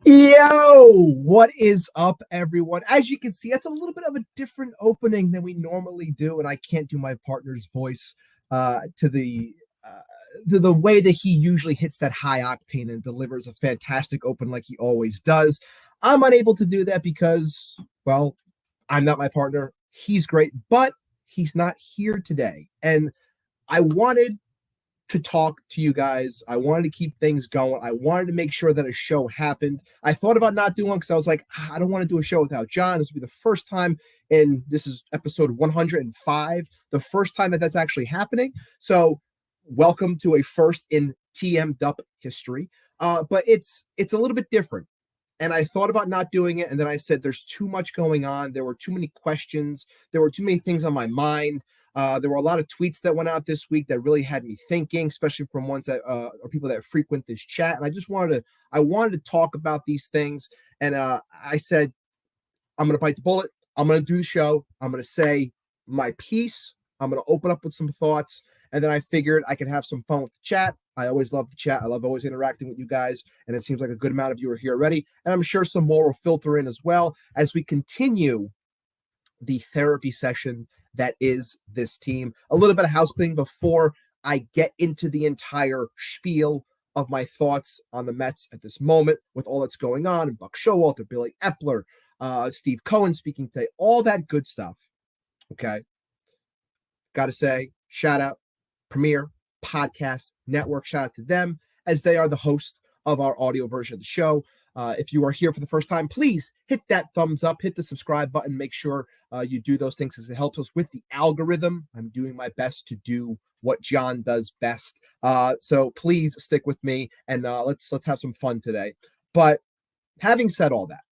Yo, what is up, everyone? As you can see, it's a little bit of a different opening than we normally do, and I can't do my partner's voice to uh, the way that he usually hits that high octane and delivers a fantastic open like he always does. I'm unable to do that because, well, I'm not my partner. He's great, but he's not here today, and I wanted to talk to you guys. I wanted to keep things going. I wanted to make sure that a show happened. I thought about not doing one because I was like, I don't want to do a show without John. This will be the first time, and this is episode 105, the first time that that's actually happening. So, welcome to a first in TM Dup history. But it's a little bit different. And I thought about not doing it, and then I said, "There's too much going on. There were too many questions. There were too many things on my mind." There were a lot of tweets that went out this week that really had me thinking, especially from ones that are people that frequent this chat. And I wanted to talk about these things. And I said, I'm going to bite the bullet. I'm going to do the show. I'm going to say my piece. I'm going to open up with some thoughts. And then I figured I could have some fun with the chat. I always love the chat. I love always interacting with you guys. And it seems like a good amount of you are here already. And I'm sure some more will filter in as well as we continue the therapy session that is this team. A little bit of house cleaning before I get into the entire spiel of my thoughts on the Mets at this moment with all that's going on, and Buck Showalter, Billy Eppler, Steve Cohen speaking today, all that good stuff. Okay. Got to say, shout out Premier Podcast Network. Shout out to them as they are the host of our audio version of the show. If you are here for the first time, please hit that thumbs up, hit the subscribe button. Make sure you do those things as it helps us with the algorithm. I'm doing my best to do what John does best. So please stick with me and let's have some fun today. But having said all that,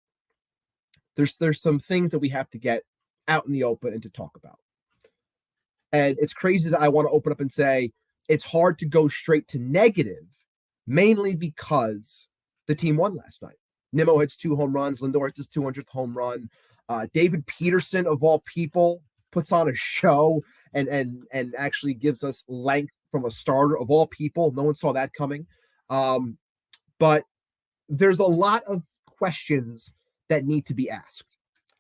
there's some things that we have to get out in the open and to talk about. And it's crazy that I want to open up and say it's hard to go straight to negative, mainly because the team won last night. Nimmo hits 2 home runs. Lindor hits his 200th home run. David Peterson, of all people, puts on a show and actually gives us length from a starter, of all people. No one saw that coming. But there's a lot of questions that need to be asked.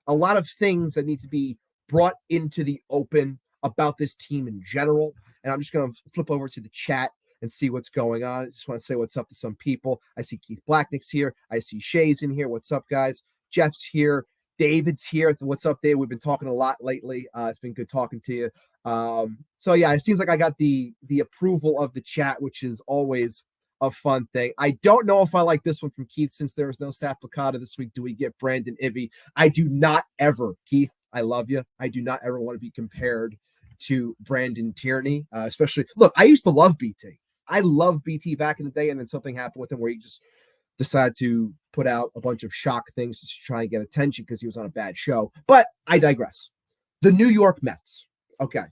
A lot of things that need to be brought into the open about this team in general. And I'm just going to flip over to the chat and see what's going on. I just want to say what's up to some people. I see Keith Blacknick's here. I see Shay's in here. What's up, guys? Jeff's here. David's here. What's up, Dave? We've been talking a lot lately. It's been good talking to you. So yeah, it seems like I got the approval of the chat, which is always a fun thing. I don't know if I like this one from Keith, since there was no Saplicata this week. Do we get Brandon Ibby? I do not ever, Keith, I love you. I do not ever want to be compared to Brandon Tierney, especially. Look, I used to love BT. I loved BT back in the day, and then something happened with him where he just decided to put out a bunch of shock things to try and get attention because he was on a bad show. But I digress. The New York Mets. Okay.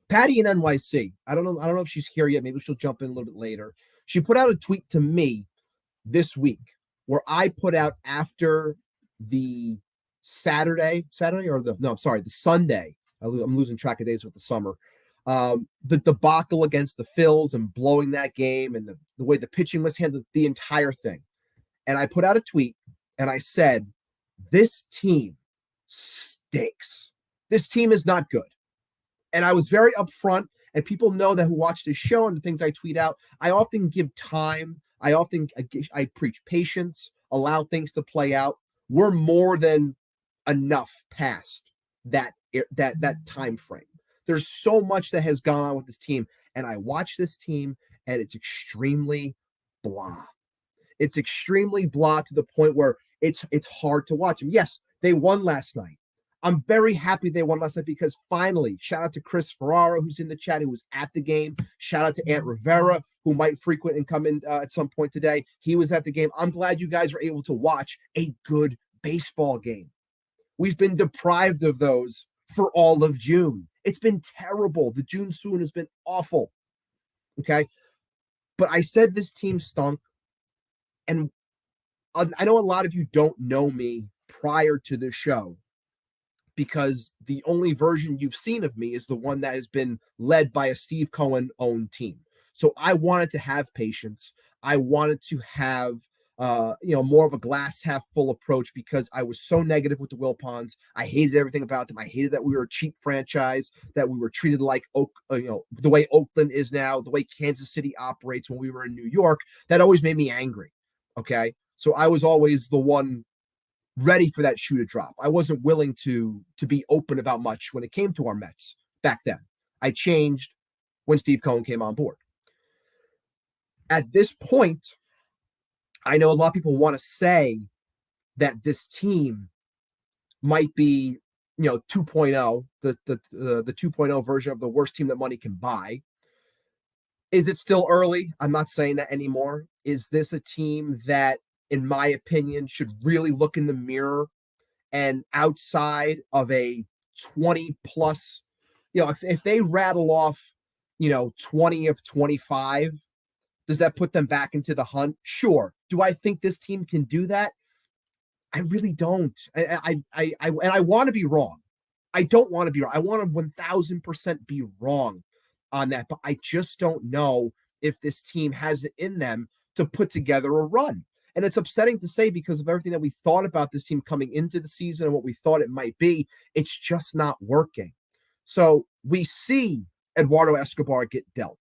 Patty in NYC. I don't know if she's here yet. Maybe she'll jump in a little bit later. She put out a tweet to me this week where I put out after the the Sunday. I'm losing track of days with the summer. The debacle against the Phils and blowing that game, and the way the pitching was handled, the entire thing. And I put out a tweet and I said, this team stinks. This team is not good. And I was very upfront, and people know that who watch this show and the things I tweet out. I often give time. I preach patience, allow things to play out. We're more than enough past that time frame. There's so much that has gone on with this team, and I watch this team, and it's extremely blah. It's extremely blah to the point where it's hard to watch them. Yes, they won last night. I'm very happy they won last night because finally, shout out to Chris Ferraro, who's in the chat, who was at the game. Shout out to Aunt Rivera, who might frequent and come in at some point today. He was at the game. I'm glad you guys were able to watch a good baseball game. We've been deprived of those for all of June. It's been terrible. The June Swoon has been awful. Okay. But I said this team stunk. And I know a lot of you don't know me prior to the show, because the only version you've seen of me is the one that has been led by a Steve Cohen owned team. So I wanted to have patience. I wanted to have more of a glass half full approach because I was so negative with the Wilpons. I hated everything about them. I hated that we were a cheap franchise, that we were treated like the way Oakland is now, the way Kansas City operates when we were in New York. That always made me angry. Okay. So I was always the one ready for that shoe to drop. I wasn't willing to be open about much when it came to our Mets back then. I changed when Steve Cohen came on board. At this point, I know a lot of people want to say that this team might be, 2.0, the 2.0 version of the worst team that money can buy. Is it still early? I'm not saying that anymore. Is this a team that, in my opinion, should really look in the mirror and outside of a 20 plus, if they rattle off, 20 of 25, does that put them back into the hunt? Sure. Do I think this team can do that? I really don't. And I want to be wrong. I don't want to be wrong. I want to 1000% be wrong on that, but I just don't know if this team has it in them to put together a run. And it's upsetting to say because of everything that we thought about this team coming into the season and what we thought it might be, it's just not working. So we see Eduardo Escobar get dealt.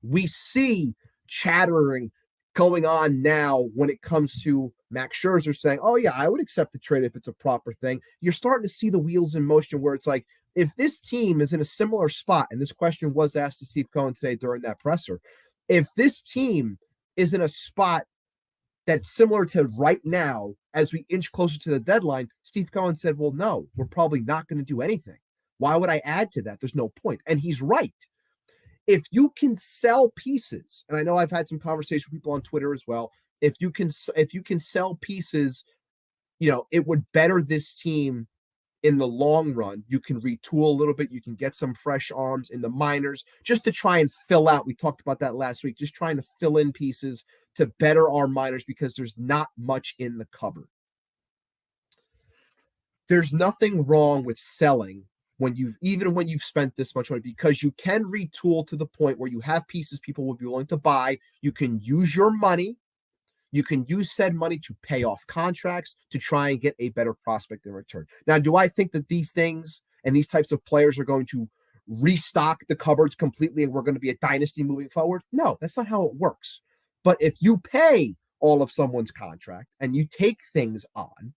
We see chattering going on now when it comes to Max Scherzer saying, oh, yeah, I would accept the trade if it's a proper thing. You're starting to see the wheels in motion where it's like, if this team is in a similar spot, and this question was asked to Steve Cohen today during that presser, if this team is in a spot that's similar to right now as we inch closer to the deadline, Steve Cohen said, well, no, we're probably not going to do anything. Why would I add to that? There's no point. And he's right. If you can sell pieces, and I know I've had some conversation with people on Twitter as well, if you can sell pieces, it would better this team in the long run. You can retool a little bit. You can get some fresh arms in the minors just to try and fill out. We talked about that last week, just trying to fill in pieces to better our minors because there's not much in the cupboard. There's nothing wrong with selling when you've spent this much money, because you can retool to the point where you have pieces people will be willing to buy. You can use your money. You can use said money to pay off contracts to try and get a better prospect in return. Now, do I think that these things and these types of players are going to restock the cupboards completely and we're going to be a dynasty moving forward? No, that's not how it works. But if you pay all of someone's contract and you take things on,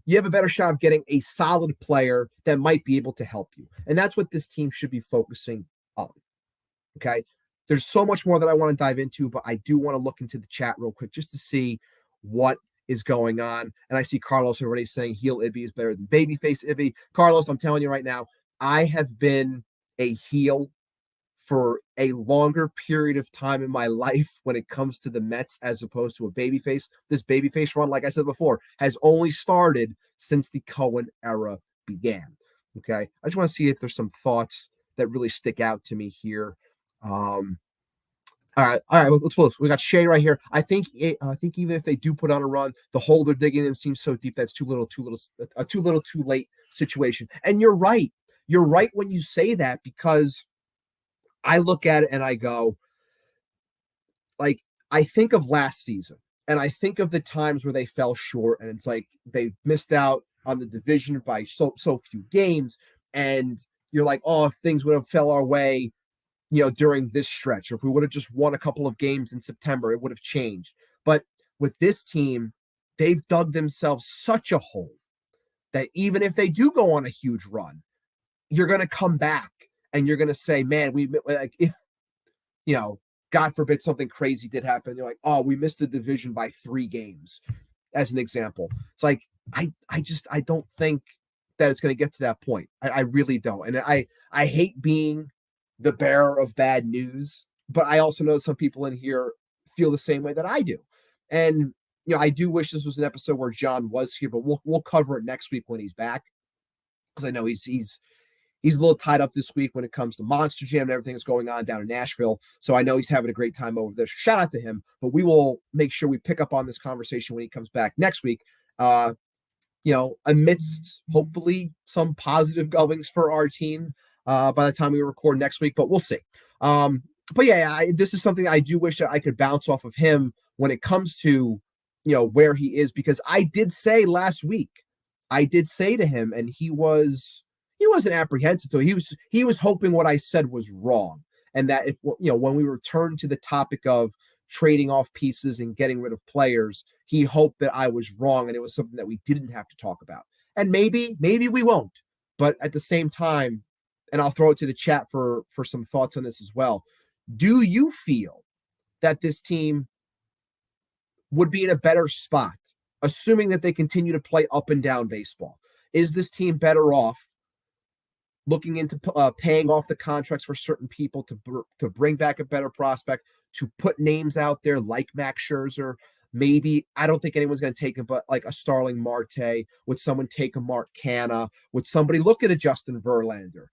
you have a better shot of getting a solid player that might be able to help you. And that's what this team should be focusing on. Okay. There's so much more that I want to dive into, but I do want to look into the chat real quick just to see what is going on. And I see Carlos already saying heel Ibby is better than babyface Ibby. Carlos, I'm telling you right now, I have been a heel for a longer period of time in my life when it comes to the Mets as opposed to a babyface. This babyface run, like I said before, has only started since the Cohen era began. Okay. I just want to see if there's some thoughts that really stick out to me here. All right. Let's pull this. We got Shea right here. I think even if they do put on a run, the hole they're digging in seems so deep that's too little, too late situation. And you're right. You're right when you say that, because I look at it and I go, like, I think of last season and I think of the times where they fell short and it's like they missed out on the division by so few games. And you're like, oh, if things would have fell our way, during this stretch, or if we would have just won a couple of games in September, it would have changed. But with this team, they've dug themselves such a hole that even if they do go on a huge run, you're going to come back and you're going to say, man, if, God forbid something crazy did happen, you're like, oh, we missed the division by 3 games, as an example. It's like, I don't think that it's going to get to that point. I really don't. And I hate being the bearer of bad news, but I also know some people in here feel the same way that I do. And, I do wish this was an episode where John was here, but we'll cover it next week when he's back. Because I know he's a little tied up this week when it comes to Monster Jam and everything that's going on down in Nashville. So I know he's having a great time over there. Shout out to him, but we will make sure we pick up on this conversation when he comes back next week. Amidst hopefully some positive goings for our team by the time we record next week, but we'll see. But yeah, this is something I do wish that I could bounce off of him when it comes to where he is, because I did say last week, I did say to him, and he wasn't apprehensive to it. He was hoping what I said was wrong, and that if when we return to the topic of trading off pieces and getting rid of players, he hoped that I was wrong and it was something that we didn't have to talk about. And maybe we won't, but at the same time, and I'll throw it to the chat for some thoughts on this as well. Do you feel that this team would be in a better spot, assuming that they continue to play up and down baseball? Is this team better off looking into paying off the contracts for certain people to bring back a better prospect, to put names out there like Max Scherzer? Maybe, I don't think anyone's going to take him, but like a Starling Marte. Would someone take a Mark Canha? Would somebody look at a Justin Verlander?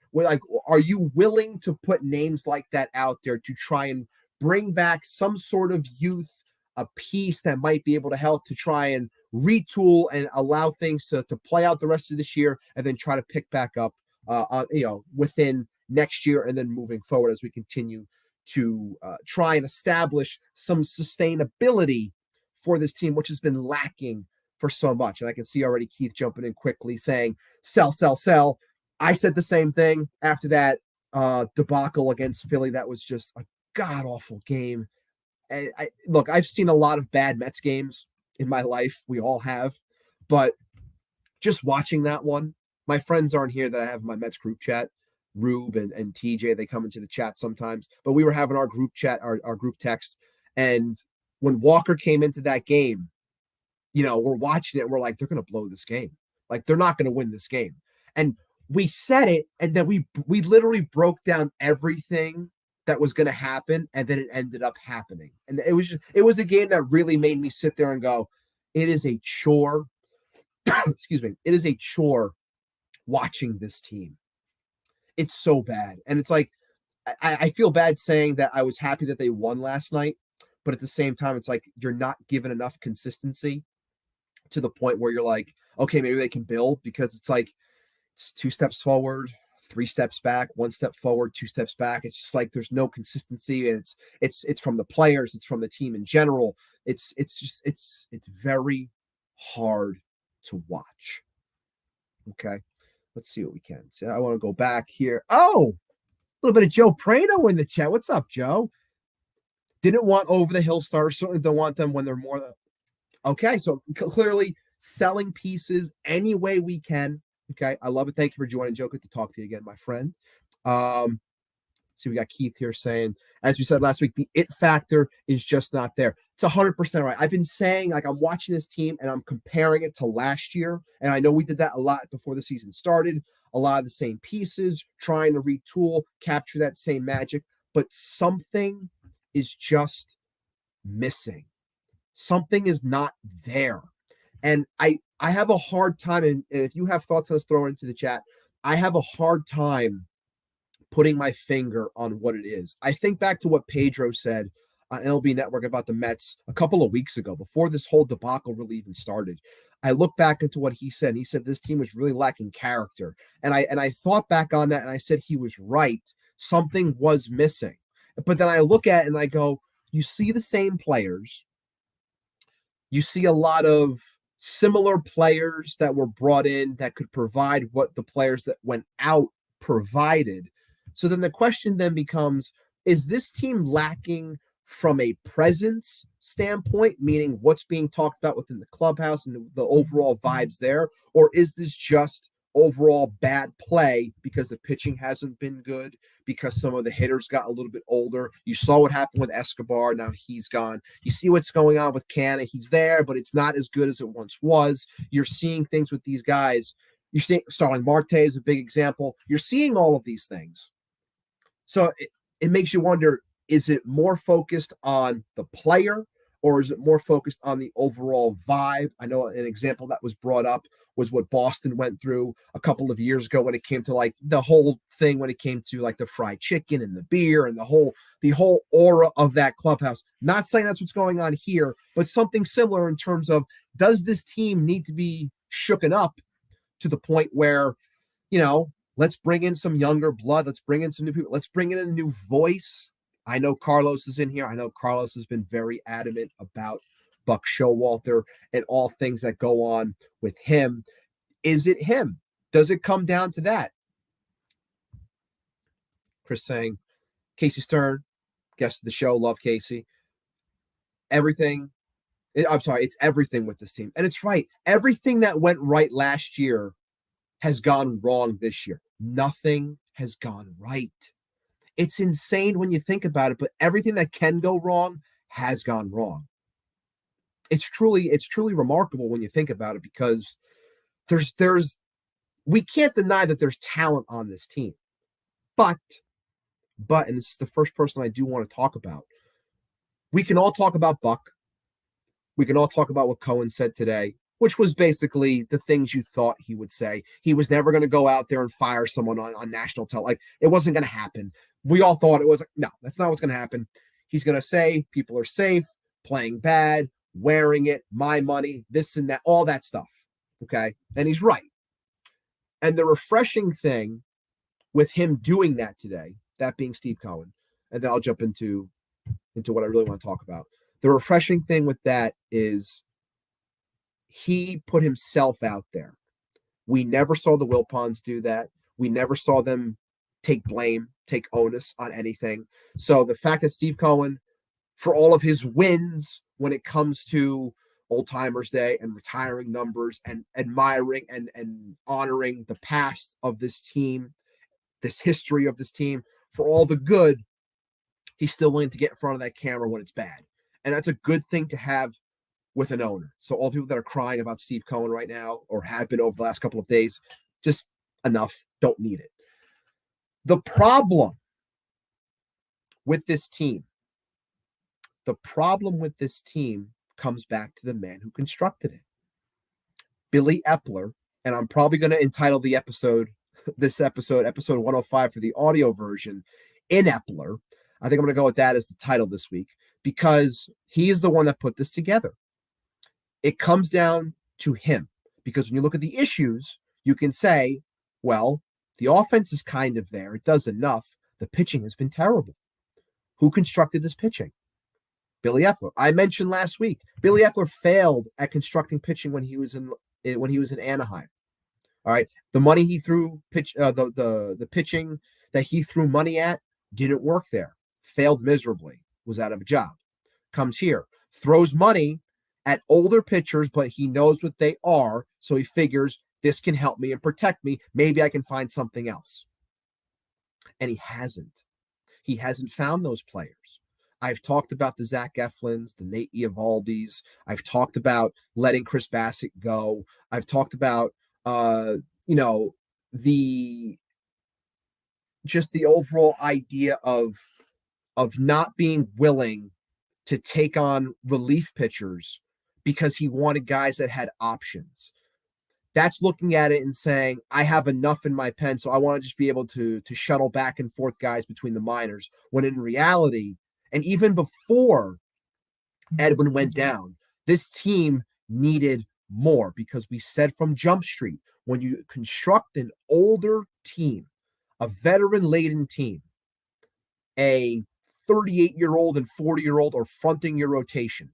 Are you willing to put names like that out there to try and bring back some sort of youth, a piece that might be able to help to try and retool and allow things to play out the rest of this year, and then try to pick back up within next year, and then moving forward as we continue to try and establish some sustainability for this team, which has been lacking for so much. And I can see already Keith jumping in quickly saying, sell, sell, sell. I said the same thing after that debacle against Philly. That was just a god-awful game. And look, I've seen a lot of bad Mets games in my life. We all have. But just watching that one, my friends aren't here that I have in my Mets group chat. Rube and TJ, they come into the chat sometimes. But we were having our group chat, our group text. And when Walker came into that game, we're watching it. We're like, they're going to blow this game. Like, they're not going to win this game. And we said it, and then we literally broke down everything that was going to happen, and then it ended up happening. And it was a game that really made me sit there and go, it is a chore. Excuse me. It is a chore watching this team. It's so bad. And it's like, I feel bad saying that I was happy that they won last night, but at the same time, it's like you're not given enough consistency to the point where you're like, okay, maybe they can build, because it's like it's 2 steps forward, 3 steps back, 1 step forward, 2 steps back. It's just like there's no consistency, and it's from the players, it's from the team in general. It's very hard to watch. Okay, let's see what we can. So I want to go back here. Oh, a little bit of Joe Prano in the chat. What's up, Joe? Didn't want over the hill stars. Certainly don't want them when they're more. Okay, so clearly selling pieces any way we can. Okay, I love it. Thank you for joining, Joe. Good to talk to you again, my friend. See, we got Keith here saying, as we said last week, the it factor is just not there. It's 100% right. I've been saying, like, I'm watching this team and I'm comparing it to last year. And I know we did that a lot before the season started. A lot of the same pieces, trying to retool, capture that same magic. But something is just missing. Something is not there. And I have a hard time, and if you have thoughts on this, throw it into the chat. I have a hard time putting my finger on what it is. I think back to what Pedro said on MLB Network about the Mets a couple of weeks ago, before this whole debacle really even started. I look back into what he said, and he said this team was really lacking character. And I thought back on that, and I said he was right. Something was missing. But then I look at it and I go, you see the same players. You see a lot of similar players that were brought in that could provide what the players that went out provided. So then the question then becomes, is this team lacking from a presence standpoint, meaning what's being talked about within the clubhouse and the overall vibes there? Or is this just overall bad play because the pitching hasn't been good, because some of the hitters got a little bit older? You saw what happened with Escobar. Now he's gone. You see what's going on with Canha. He's there, but it's not as good as it once was. You're seeing things with these guys. You're seeing Starling Marte is a big example. You're seeing all of these things. So it makes you wonder, is it more focused on the player, or is it more focused on the overall vibe? I know an example that was brought up was what Boston went through a couple of years ago when it came to like the whole thing, when it came to like the fried chicken and the beer and the whole aura of that clubhouse. Not saying that's what's going on here, but something similar in terms of, does this team need to be shooken up to the point where, let's bring in some younger blood. Let's bring in some new people. Let's bring in a new voice. I know Carlos is in here. I know Carlos has been very adamant about Buck Showalter, and all things that go on with him. Is it him? Does it come down to that? Chris saying, Casey Stern, guest of the show, love Casey. Everything, I'm sorry, it's everything with this team. And it's right. Everything that went right last year has gone wrong this year. Nothing has gone right. It's insane when you think about it, but everything that can go wrong has gone wrong. It's truly remarkable when you think about it, because there's we can't deny that there's talent on this team. But and this is the first person I do want to talk about. We can all talk about Buck. We can all talk about what Cohen said today, which was basically the things you thought he would say. He was never going to go out there and fire someone on national television. Like, it wasn't going to happen. We all thought it was like, no, that's not what's going to happen. He's going to say people are safe, playing bad, wearing it, my money, this and that, all that stuff. Okay. And he's right. And the refreshing thing with him doing that today, that being Steve Cohen, and then I'll jump into what I really want to talk about. The refreshing thing with that is he put himself out there. We never saw the Wilpons do that. We never saw them take blame, take onus on anything. So the fact that Steve Cohen, for all of his wins when it comes to Old Timers Day and retiring numbers and admiring and honoring the past of this team, this history of this team, for all the good, he's still willing to get in front of that camera when it's bad. And that's a good thing to have with an owner. So all the people that are crying about Steve Cohen right now, or have been over the last couple of days, just enough, don't need it. The problem with this team comes back to the man who constructed it. Billy Eppler, and I'm probably going to entitle the episode, episode 105 for the audio version, in Eppler. I think I'm going to go with that as the title this week, because he is the one that put this together. It comes down to him, because when you look at the issues, you can say, well, the offense is kind of there. It does enough. The pitching has been terrible. Who constructed this pitching? Billy Eppler. I mentioned last week, Billy Eppler failed at constructing pitching when he was in Anaheim. All right, the money he threw the pitching that he threw money at didn't work there. Failed miserably. Was out of a job. Comes here, throws money at older pitchers, but he knows what they are, so he figures this can help me and protect me. Maybe I can find something else. And he hasn't. He hasn't found those players. I've talked about the Zach Eflins, the Nate Eovaldi's. I've talked about letting Chris Bassett go. I've talked about, the overall idea of not being willing to take on relief pitchers because he wanted guys that had options. That's looking at it and saying, I have enough in my pen, so I want to just be able to shuttle back and forth guys between the minors, when in reality, and even before Edwin went down, this team needed more, because we said from Jump Street, when you construct an older team, a veteran-laden team, a 38-year-old and 40-year-old are fronting your rotation,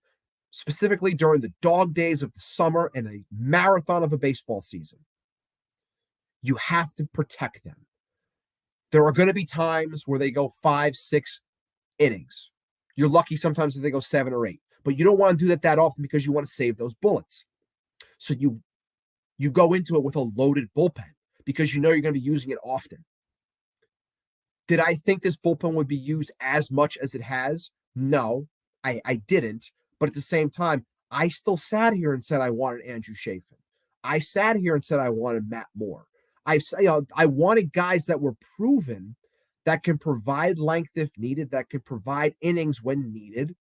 specifically during the dog days of the summer and a marathon of a baseball season. You have to protect them. There are going to be times where they go 5-6 innings. You're lucky sometimes if they go 7 or 8, but you don't want to do that often, because you want to save those bullets. So you go into it with a loaded bullpen, because you know you're going to be using it often. Did I think this bullpen would be used as much as it has? No, I didn't. But at the same time, I still sat here and said I wanted Andrew Chafin. I sat here and said I wanted Matt Moore. I wanted guys that were proven, that can provide length if needed, that can provide innings when needed,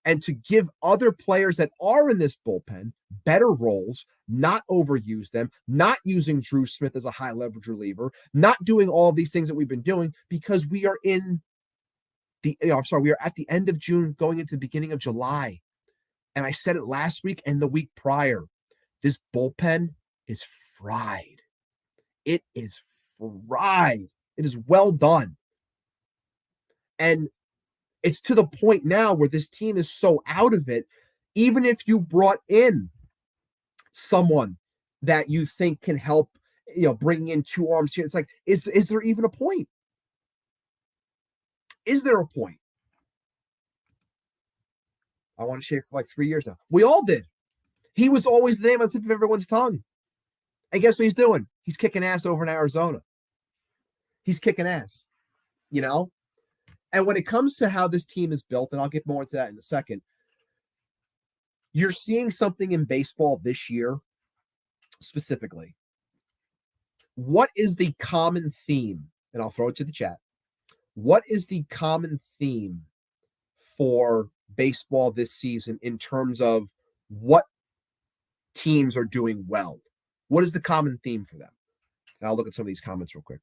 and to give other players that are in this bullpen better roles, not overuse them, not using Drew Smith as a high leverage reliever, not doing all of these things that we've been doing, because we are we are at the end of June, going into the beginning of July. And I said it last week and the week prior. This bullpen is fried. It is fried. It is well done. And it's to the point now where this team is so out of it, even if you brought in someone that you think can help, bringing in two arms here, it's like, is there even a point? Is there a point? I want to shave for like 3 years now. We all did. He was always the name on the tip of everyone's tongue. And guess what he's doing? He's kicking ass over in Arizona. He's kicking ass, you know? And when it comes to how this team is built, and I'll get more into that in a second, you're seeing something in baseball this year specifically. What is the common theme? And I'll throw it to the chat. What is the common theme for baseball this season in terms of what teams are doing well? What is the common theme for them? And I'll look at some of these comments real quick.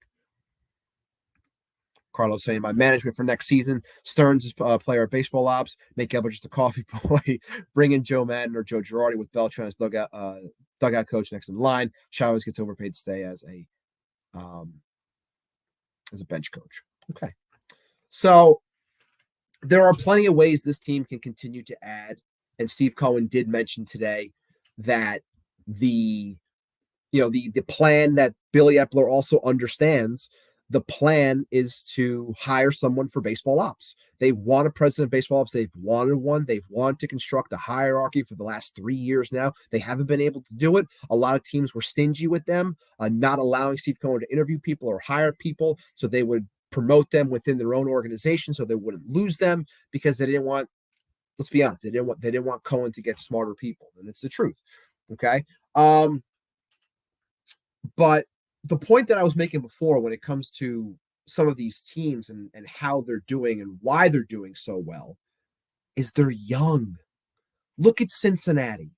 Carlos saying, my management for next season, Stearns is player at baseball ops, make Eppler just a coffee boy, bring in Joe Madden or Joe Girardi with Beltran as dugout coach next in line. Chavez gets overpaid to stay as a bench coach. Okay. So there are plenty of ways this team can continue to add. And Steve Cohen did mention today that the plan that Billy Eppler also understands, the plan is to hire someone for baseball ops. They want a president of baseball ops. They've wanted one. They've wanted to construct a hierarchy for the last 3 years now. They haven't been able to do it. A lot of teams were stingy with them, not allowing Steve Cohen to interview people or hire people, so they would promote them within their own organization so they wouldn't lose them, because they didn't want, let's be honest, they didn't want Cohen to get smarter people. And it's the truth. Okay. But the point that I was making before when it comes to some of these teams and how they're doing and why they're doing so well is they're young. Look at Cincinnati.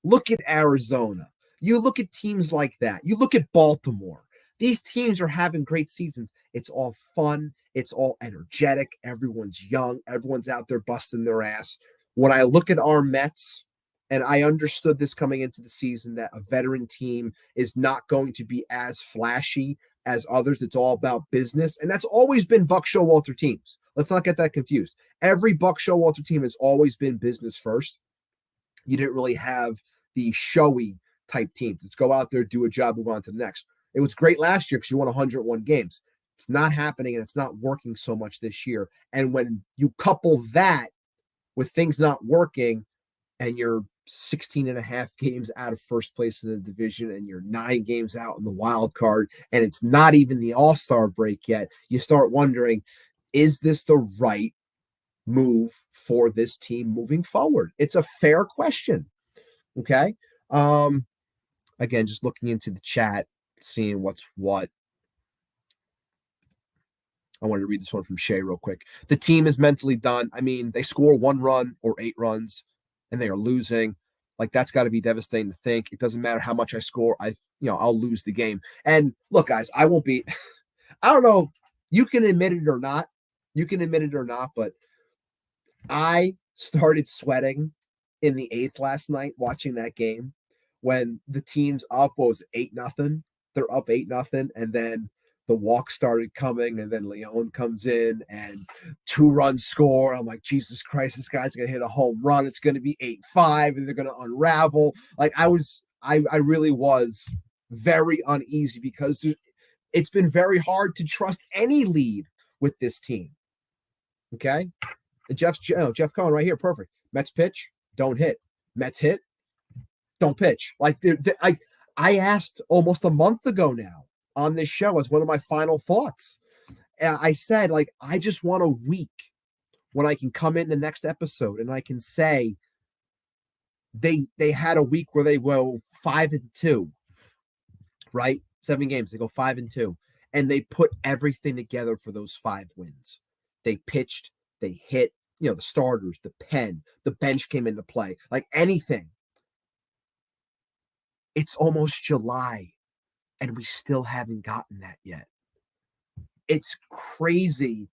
Look at Arizona. You look at teams like that. You look at Baltimore. These teams are having great seasons. It's all fun. It's all energetic. Everyone's young. Everyone's out there busting their ass. When I look at our Mets, and I understood this coming into the season, that a veteran team is not going to be as flashy as others. It's all about business. And that's always been Buck Showalter teams. Let's not get that confused. Every Buck Showalter team has always been business first. You didn't really have the showy type teams. Let's go out there, do a job, move on to the next. It was great last year because you won 101 games. It's not happening, and it's not working so much this year. And when you couple that with things not working, and you're 16 and a half games out of first place in the division, and you're 9 games out in the wild card, and it's not even the all-star break yet, you start wondering, is this the right move for this team moving forward? It's a fair question. Okay. Again, just looking into the chat, seeing what's what. I wanted to read this one from Shay real quick. The team is mentally done. I mean, they score 1 run or 8 runs and they are losing. Like, that's got to be devastating to think. It doesn't matter how much I score. I'll lose the game. And look, guys, I won't be, I don't know. You can admit it or not. But I started sweating in the 8th last night watching that game when the team's up, 8-0. They're up 8-0. And then the walk started coming, and then Leon comes in and 2 runs score. I'm like, Jesus Christ, this guy's going to hit a home run. It's going to be 8-5 and they're going to unravel. Like, I really was very uneasy because it's been very hard to trust any lead with this team. Okay. Jeff Cohen right here. Perfect. Mets pitch, don't hit. Mets hit, don't pitch. Like, I asked almost a month ago now on this show as one of my final thoughts. I said, like, I just want a week when I can come in the next episode and I can say they had a week where they go 5-2, right? 7 games, they go 5-2, and they put everything together for those 5 wins. They pitched, they hit, the starters, the pen, the bench came into play, like anything. It's almost July, and we still haven't gotten that yet. It's crazy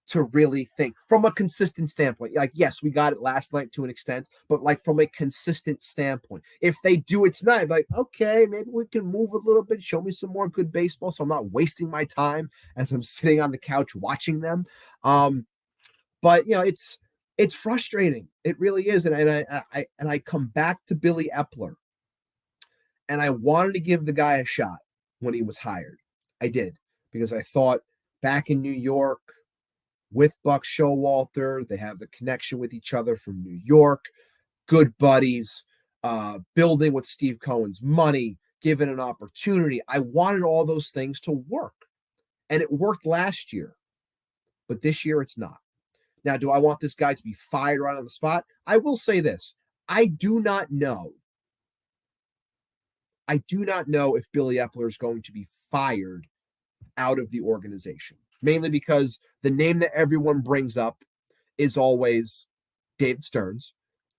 to really think from a consistent standpoint. Like, yes, we got it last night to an extent, but like from a consistent standpoint, if they do it tonight, like, okay, maybe we can move a little bit, show me some more good baseball, so I'm not wasting my time as I'm sitting on the couch watching them. But It's frustrating. It really is. And I come back to Billy Eppler, and I wanted to give the guy a shot when he was hired. I did, because I thought back in New York with Buck Showalter, they have the connection with each other from New York, good buddies, building with Steve Cohen's money, given an opportunity. I wanted all those things to work, and it worked last year, but this year it's not. Now, do I want this guy to be fired right on the spot? I will say this. I do not know. I do not know if Billy Eppler is going to be fired out of the organization, mainly because the name that everyone brings up is always David Stearns.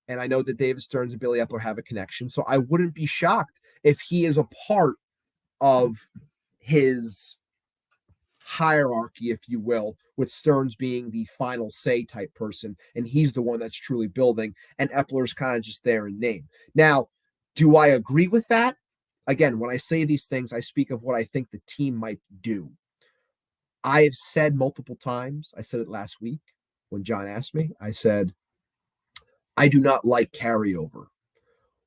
And I know that David Stearns and Billy Eppler have a connection. So I wouldn't be shocked if he is a part of his hierarchy, if you will, with Stearns being the final say type person, and he's the one that's truly building, and Epler's kind of just there in name. Now, do I agree with that? Again, when I say these things, I speak of what I think the team might do. I have said multiple times, I said it last week when John asked me, I said, I do not like carryover.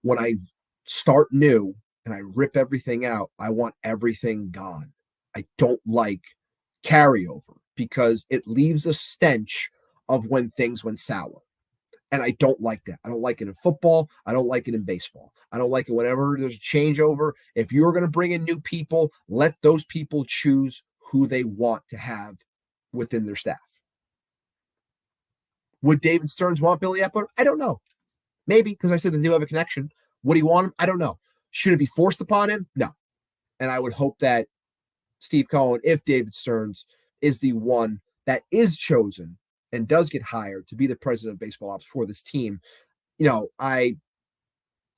When I start new and I rip everything out, I want everything gone. I don't like carryover because it leaves a stench of when things went sour. And I don't like that. I don't like it in football. I don't like it in baseball. I don't like it whenever there's a changeover. If you're going to bring in new people, let those people choose who they want to have within their staff. Would David Stearns want Billy Eppler? I don't know. Maybe, because I said they do have a connection. Would he want him? I don't know. Should it be forced upon him? No. And I would hope that Steve Cohen, if David Stearns is the one that is chosen and does get hired to be the president of baseball ops for this team, I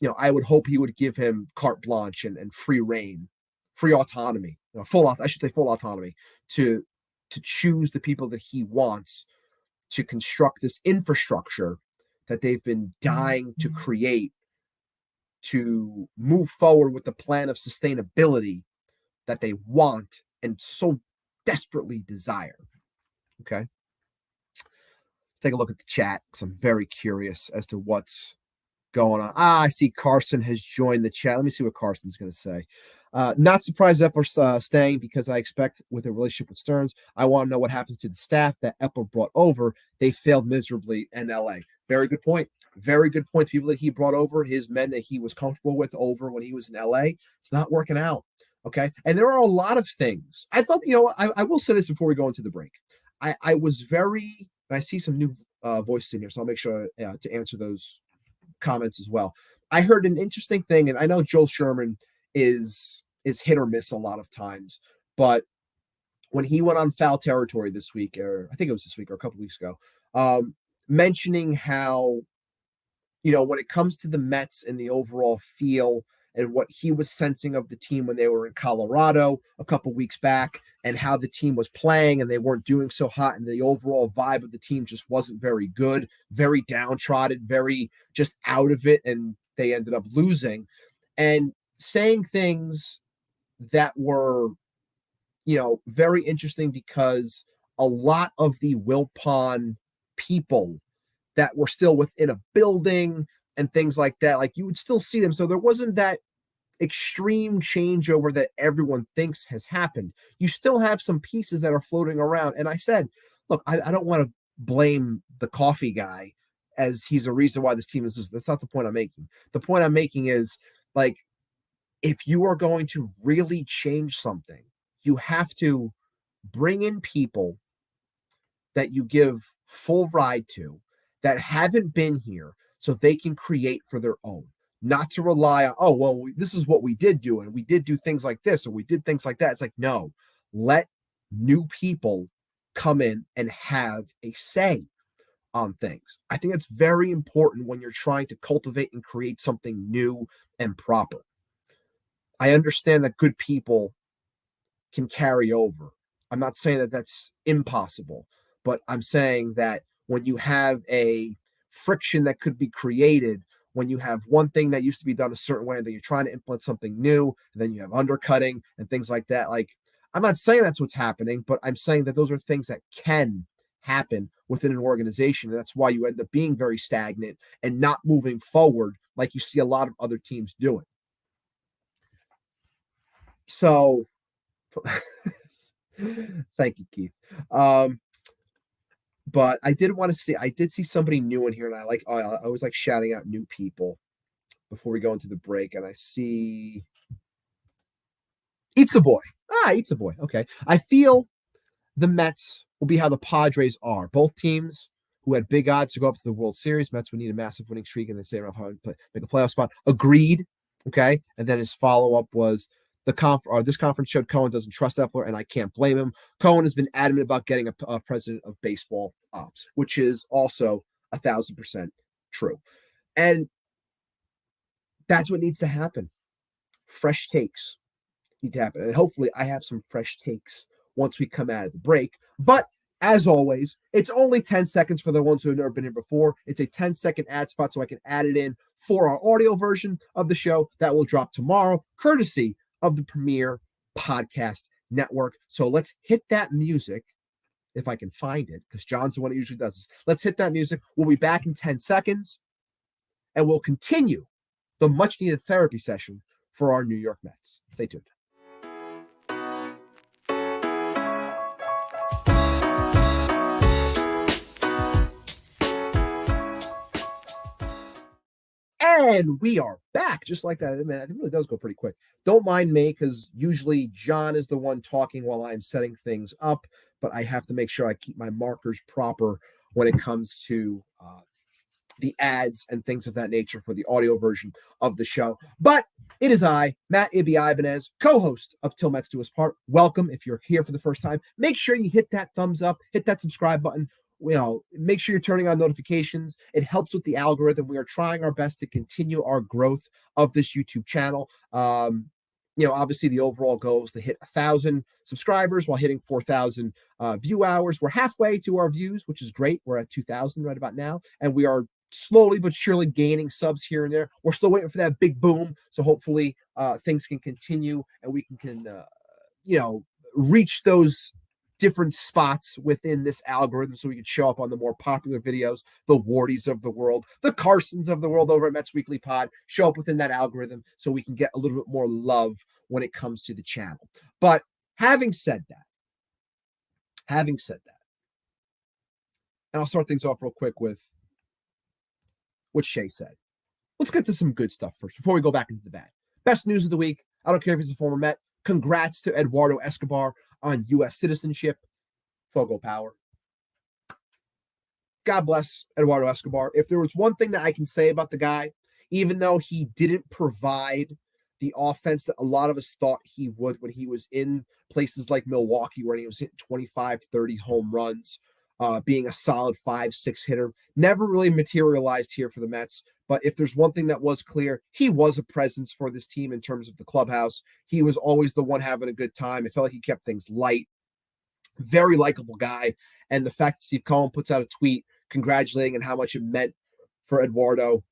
would hope he would give him carte blanche and free reign, free autonomy, full autonomy to choose the people that he wants to construct this infrastructure that they've been dying to create to move forward with the plan of sustainability that they want and so desperately desire. Okay. Let's take a look at the chat because I'm very curious as to what's going on. I see Carson has joined the chat. Let me see what Carson's going to say. Not surprised Epler's staying because I expect with a relationship with Stearns, I want to know what happens to the staff that Epler brought over. They failed miserably in LA. Very good point. Very good point. People that he brought over, his men that he was comfortable with over when he was in LA, it's not working out. Okay. And there are a lot of things. I thought, I will say this before we go into the break. I was very, and I see some new voices in here, so I'll make sure to answer those comments as well. I heard an interesting thing, and I know Joel Sherman is hit or miss a lot of times, but when he went on Foul Territory this week, or I think it was this week or a couple weeks ago, mentioning how, when it comes to the Mets and the overall feel and what he was sensing of the team when they were in Colorado a couple weeks back and how the team was playing and they weren't doing so hot and the overall vibe of the team just wasn't very good, very downtrodden, very just out of it, and they ended up losing. And saying things that were, very interesting because a lot of the Wilpon people that were still within a building and things like that, like you would still see them. So there wasn't that extreme changeover that everyone thinks has happened. You still have some pieces that are floating around. And I said, look, I don't want to blame the coffee guy as he's a reason why this team is this. That's not the point I'm making. The point I'm making is, like, if you are going to really change something, you have to bring in people that you give full ride to that haven't been here so they can create for their own, not to rely on, this is what we did do, and we did do things like this, or we did things like that. It's like, no, let new people come in and have a say on things. I think that's very important when you're trying to cultivate and create something new and proper. I understand that good people can carry over. I'm not saying that that's impossible, but I'm saying that when you have a friction that could be created, when you have one thing that used to be done a certain way, and then you're trying to implement something new, and then you have undercutting and things like that. Like, I'm not saying that's what's happening, but I'm saying that those are things that can happen within an organization. And that's why you end up being very stagnant and not moving forward like you see a lot of other teams doing. So thank you, Keith. But I did see somebody new in here, and I always like shouting out new people before we go into the break. And I see Eats a Boy. Eats a Boy. Okay. I feel the Mets will be how the Padres are. Both teams who had big odds to go up to the World Series. Mets would need a massive winning streak, and they say around how to make a playoff spot. Agreed. Okay. And then his follow-up was this conference showed Cohen doesn't trust Eppler, and I can't blame him. Cohen has been adamant about getting a president of baseball ops, which is also 1,000% true. And that's what needs to happen. Fresh takes need to happen. And hopefully I have some fresh takes once we come out of the break. But as always, it's only 10 seconds for the ones who have never been here before. It's a 10-second ad spot so I can add it in for our audio version of the show that will drop tomorrow, courtesy of the Premier Podcast Network. So let's hit that music if I can find it, because John's the one who usually does this. Let's hit that music. We'll be back in 10 seconds, and we'll continue the much-needed therapy session for our New York Mets. Stay tuned. And we are back, just like that. Man, it really does go pretty quick. Don't mind me, because usually John is the one talking while I'm setting things up, but I have to make sure I keep my markers proper when it comes to the ads and things of that nature for the audio version of the show. But it is I, Matt Ibby Ibanez, co-host of Till Mets Do Us Part. Welcome. If you're here for the first time, make sure you hit that thumbs up, hit that subscribe button. Make sure you're turning on notifications. It helps with the algorithm. We are trying our best to continue our growth of this YouTube channel. Obviously the overall goal is to hit 1,000 subscribers while hitting 4,000 view hours. We're halfway to our views, which is great. We're at 2,000 right about now, and we are slowly but surely gaining subs here and there. We're still waiting for that big boom, so hopefully things can continue and we can reach those different spots within this algorithm so we can show up on the more popular videos, the Wardys of the world, the Carsons of the world over at Mets Weekly Pod, show up within that algorithm so we can get a little bit more love when it comes to the channel. But having said that, and I'll start things off real quick with what Shay said. Let's get to some good stuff first before we go back into the bad. Best news of the week. I don't care if he's a former Met. Congrats to Eduardo Escobar on U.S. citizenship. Fogo power. God bless Eduardo Escobar. If there was one thing that I can say about the guy, even though he didn't provide the offense that a lot of us thought he would when he was in places like Milwaukee, where he was hitting 25, 30 home runs, being a solid 5-6 hitter, never really materialized here for the Mets. But if there's one thing that was clear, he was a presence for this team in terms of the clubhouse. He was always the one having a good time. It felt like he kept things light. Very likable guy. And the fact that Steve Cohen puts out a tweet congratulating and how much it meant for Eduardo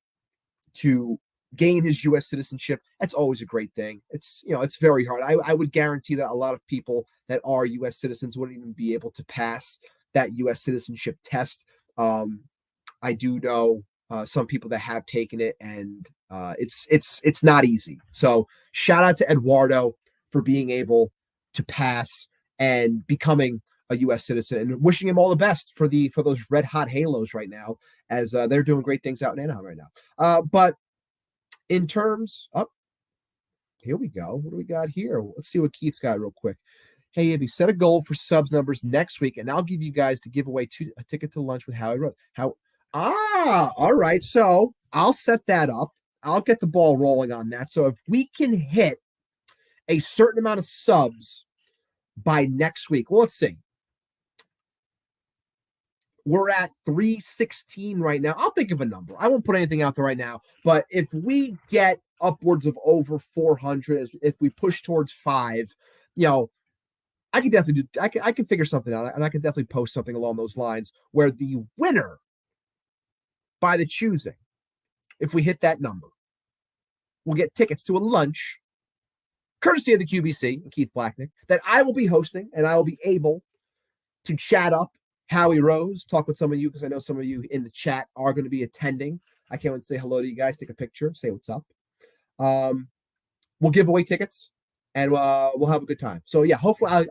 to gain his U.S. citizenship, that's always a great thing. It's very hard. I would guarantee that a lot of people that are U.S. citizens wouldn't even be able to pass that U.S. citizenship test. I do know some people that have taken it, and it's not easy. So shout out to Eduardo for being able to pass and becoming a U.S. citizen, and wishing him all the best for those red hot Halos right now, as they're doing great things out in Anaheim right now. But in terms of, here we go. What do we got here? Let's see what Keith's got real quick. Hey, Ibby, set a goal for subs numbers next week, and I'll give you guys to give away a ticket to lunch with Howie Road. All right. So I'll set that up. I'll get the ball rolling on that. So if we can hit a certain amount of subs by next week, well, let's see. We're at 316 right now. I'll think of a number. I won't put anything out there right now. But if we get upwards of over 400, if we push towards 5, I can definitely do. I can figure something out, and I can definitely post something along those lines where the winner, by the choosing, if we hit that number, we'll get tickets to a lunch, courtesy of the QBC and Keith Blacknick, that I will be hosting, and I will be able to chat up Howie Rose, talk with some of you because I know some of you in the chat are going to be attending. I can't wait to say hello to you guys, take a picture, say what's up. We'll give away tickets and we'll have a good time. So yeah, hopefully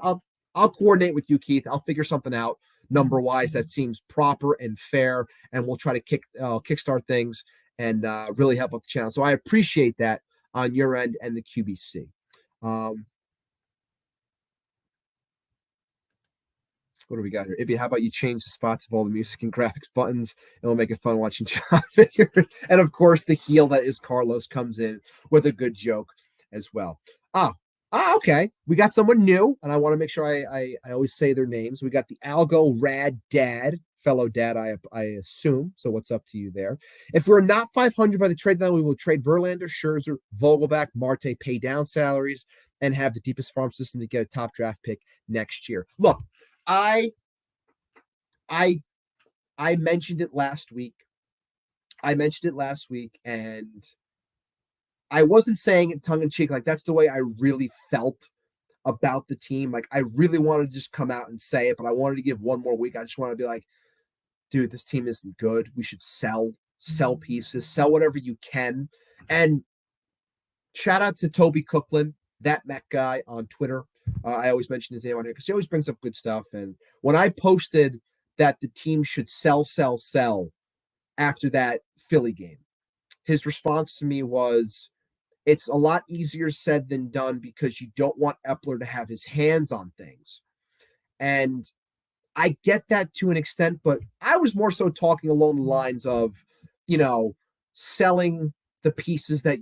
I'll coordinate with you, Keith. I'll figure something out number wise that seems proper and fair, and we'll try to kickstart things and really help out the channel. So I appreciate that on your end and the QBC. What do we got here? Ibby, how about you change the spots of all the music and graphics buttons, and we'll make it fun watching John figure. And of course, the heel that is Carlos comes in with a good joke as well. Okay. We got someone new, and I want to make sure I always say their names. We got the Algo Rad Dad, fellow dad, I assume. So what's up to you there? If we're not 500 by the trade deadline, we will trade Verlander, Scherzer, Vogelback, Marte, pay down salaries, and have the deepest farm system to get a top draft pick next year. Look, I mentioned it last week. And I wasn't saying it tongue in cheek. Like, that's the way I really felt about the team. Like, I really wanted to just come out and say it, but I wanted to give one more week. I just want to be like, dude, this team isn't good. We should sell pieces, sell whatever you can. And shout out to Toby Cookland, that Met guy on Twitter. I always mention his name on here because he always brings up good stuff. And when I posted that the team should sell after that Philly game, his response to me was, it's a lot easier said than done because you don't want Eppler to have his hands on things. And I get that to an extent, but I was more so talking along the lines of, selling the pieces that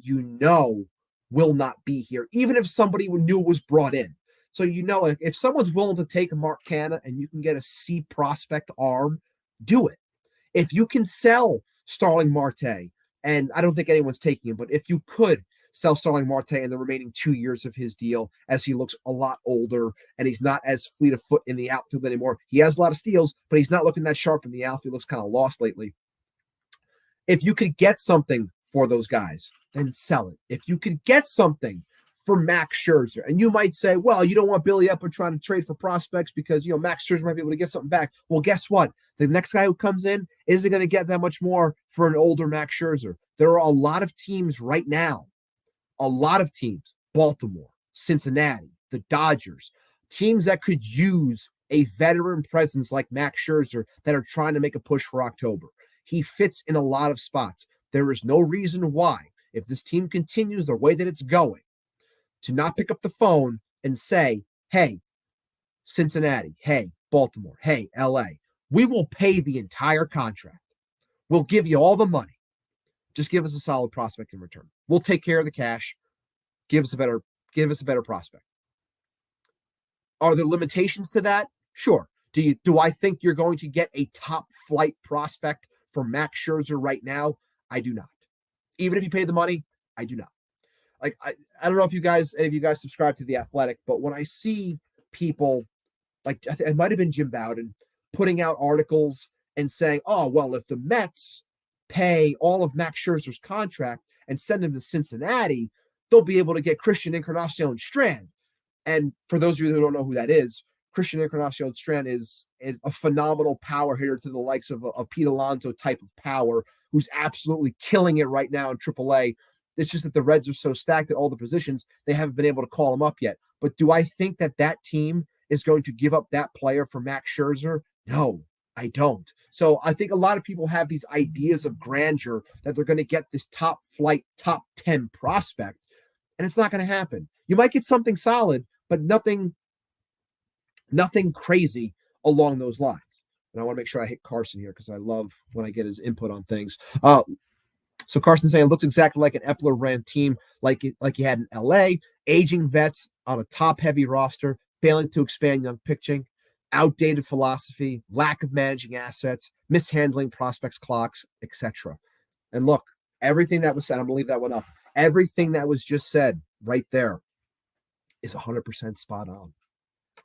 will not be here, even if somebody knew was brought in. So, if someone's willing to take a Mark Canha and you can get a C prospect arm, do it. If you can sell Starling Marte, and I don't think anyone's taking him, but if you could sell Starling Marte in the remaining 2 years of his deal, as he looks a lot older and he's not as fleet of foot in the outfield anymore. He has a lot of steals, but he's not looking that sharp in the outfield. Looks kind of lost lately. If you could get something for those guys, then sell it. If you could get something for Max Scherzer, and you might say, well, you don't want Billy Eppler trying to trade for prospects because, Max Scherzer might be able to get something back. Well, guess what? The next guy who comes in isn't going to get that much more for an older Max Scherzer. There are a lot of teams right now, Baltimore, Cincinnati, the Dodgers, teams that could use a veteran presence like Max Scherzer that are trying to make a push for October. He fits in a lot of spots. There is no reason why, if this team continues the way that it's going, to not pick up the phone and say, hey, Cincinnati, hey, Baltimore, hey, LA, we will pay the entire contract. We'll give you all the money. Just give us a solid prospect in return. We'll take care of the cash. Give us a better prospect. Are there limitations to that? Sure. Do I think you're going to get a top flight prospect for Max Scherzer right now? I do not. Even if you pay the money, I do not. Like, I don't know if any of you guys subscribe to The Athletic, but when I see people, like, it might have been Jim Bowden, putting out articles and saying, oh, well, if the Mets pay all of Max Scherzer's contract and send him to Cincinnati, they'll be able to get Christian Encarnacion Strand. And for those of you who don't know who that is, Christian Encarnacion Strand is a phenomenal power hitter to the likes of a Pete Alonso type of power, who's absolutely killing it right now in AAA. It's just that the Reds are so stacked at all the positions, they haven't been able to call him up yet. But do I think that team is going to give up that player for Max Scherzer? No, I don't. So I think a lot of people have these ideas of grandeur that they're going to get this top flight, top 10 prospect, and it's not going to happen. You might get something solid, but nothing crazy along those lines. And I want to make sure I hit Carson here because I love when I get his input on things. So Carson saying it looks exactly like an Eppler ran team like he had in LA, aging vets on a top-heavy roster, failing to expand young pitching, outdated philosophy, lack of managing assets, mishandling prospects' clocks, etc. And look, everything that was said, I'm going to leave that one up. Everything that was just said right there is 100% spot on.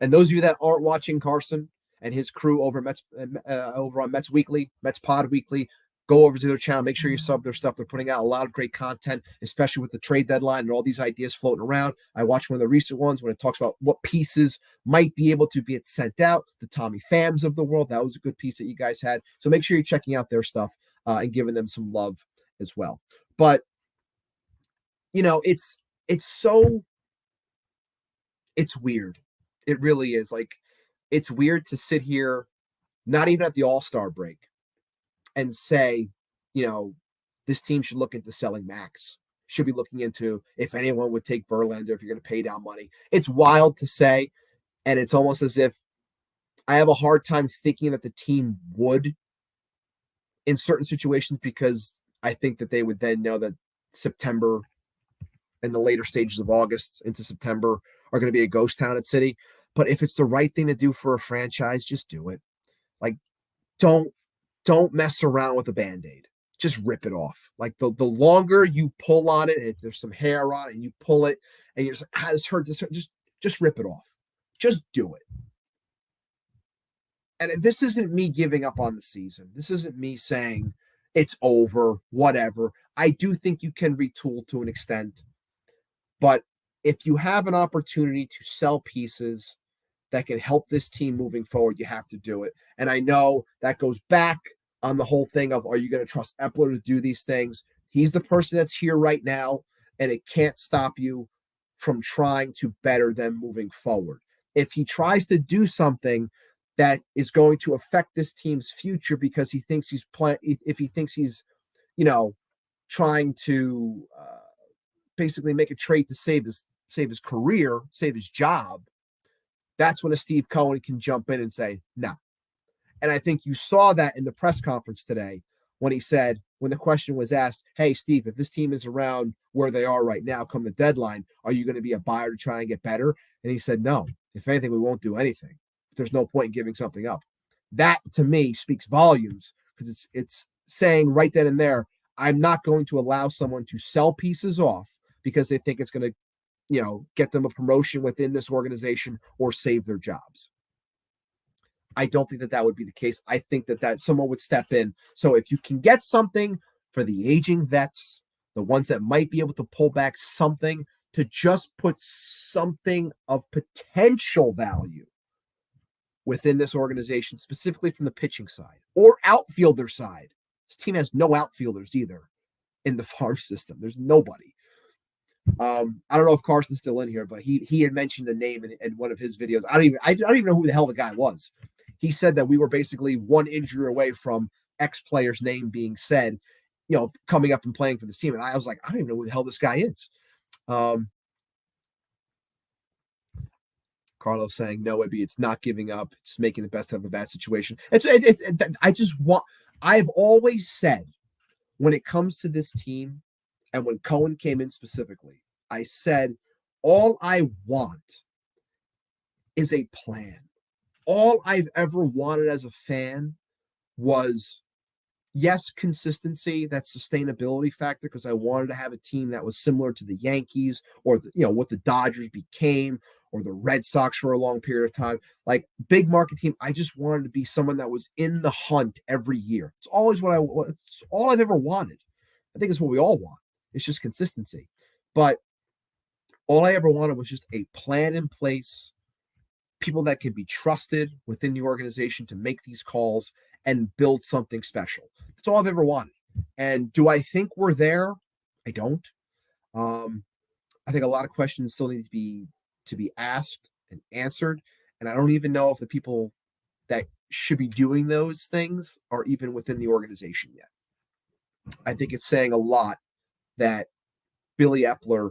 And those of you that aren't watching Carson and his crew over on Mets Weekly, Mets Pod Weekly, go over to their channel. Make sure you sub their stuff. They're putting out a lot of great content, especially with the trade deadline and all these ideas floating around. I watched one of the recent ones when it talks about what pieces might be able to be sent out. The Tommy Phams of the world. That was a good piece that you guys had. So make sure you're checking out their stuff and giving them some love as well. But it's weird. It really is. Like, it's weird to sit here, not even at the All-Star break, and say, this team should look into selling Max. Should be looking into if anyone would take Verlander if you're going to pay down money. It's wild to say, and it's almost as if I have a hard time thinking that the team would in certain situations, because I think that they would then know that September and the later stages of August into September are going to be a ghost town at City. But if it's the right thing to do for a franchise, just do it. Like, don't mess around with a Band-Aid. Just rip it off. Like, the longer you pull on it, if there's some hair on it and you pull it and you're just like, this hurts, just rip it off. Just do it. And this isn't me giving up on the season. This isn't me saying it's over, whatever. I do think you can retool to an extent. But if you have an opportunity to sell pieces that can help this team moving forward, you have to do it. And I know that goes back on the whole thing of, are you going to trust Eppler to do these things? He's the person that's here right now, and it can't stop you from trying to better them moving forward. If he tries to do something that is going to affect this team's future because he thinks he's playing, if he thinks he's, trying to basically make a trade to save his career, save his job, that's when a Steve Cohen can jump in and say, no. And I think you saw that in the press conference today when he said, when the question was asked, hey, Steve, if this team is around where they are right now come the deadline, are you going to be a buyer to try and get better? And he said, no. If anything, we won't do anything. There's no point in giving something up. That, to me, speaks volumes, because it's saying right then and there, I'm not going to allow someone to sell pieces off because they think it's going to, get them a promotion within this organization or save their jobs. I don't think that would be the case. I think that someone would step in. So if you can get something for the aging vets, the ones that might be able to pull back something to just put something of potential value within this organization, specifically from the pitching side or outfielder side. This team has no outfielders either in the farm system. There's nobody. I don't know if Carson's still in here, but he had mentioned the name in one of his videos. I don't even know who the hell the guy was. He said that we were basically one injury away from X player's name being said, coming up and playing for this team. And I was like, I don't even know who the hell this guy is. Carlos saying, no, Ibby, it's not giving up. It's making the best of a bad situation. I've always said, when it comes to this team, and when Cohen came in specifically, I said, all I want is a plan. All I've ever wanted as a fan was, yes, consistency, that sustainability factor, because I wanted to have a team that was similar to the Yankees or what the Dodgers became, or the Red Sox for a long period of time. Like, big market team, I just wanted to be someone that was in the hunt every year. It's always it's all I've ever wanted. I think it's what we all want. It's just consistency. But all I ever wanted was just a plan in place, people that could be trusted within the organization to make these calls and build something special. That's all I've ever wanted. And do I think we're there? I don't. I think a lot of questions still need to be asked and answered. And I don't even know if the people that should be doing those things are even within the organization yet. I think it's saying a lot that Billy Eppler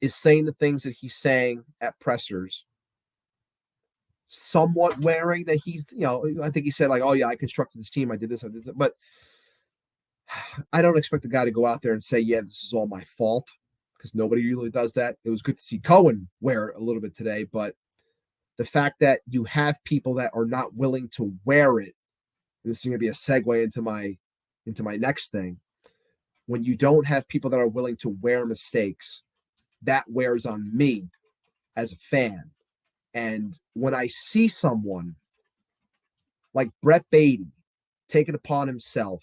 is saying the things that he's saying at pressers, somewhat wearing that he's, I think he said, like, oh yeah, I constructed this team, I did this, but I don't expect the guy to go out there and say, yeah, this is all my fault, because nobody usually does that. It was good to see Cohen wear it a little bit today, but the fact that you have people that are not willing to wear it, and this is going to be a segue into my next thing. When you don't have people that are willing to wear mistakes, that wears on me as a fan. And when I see someone like Brett Beatty take it upon himself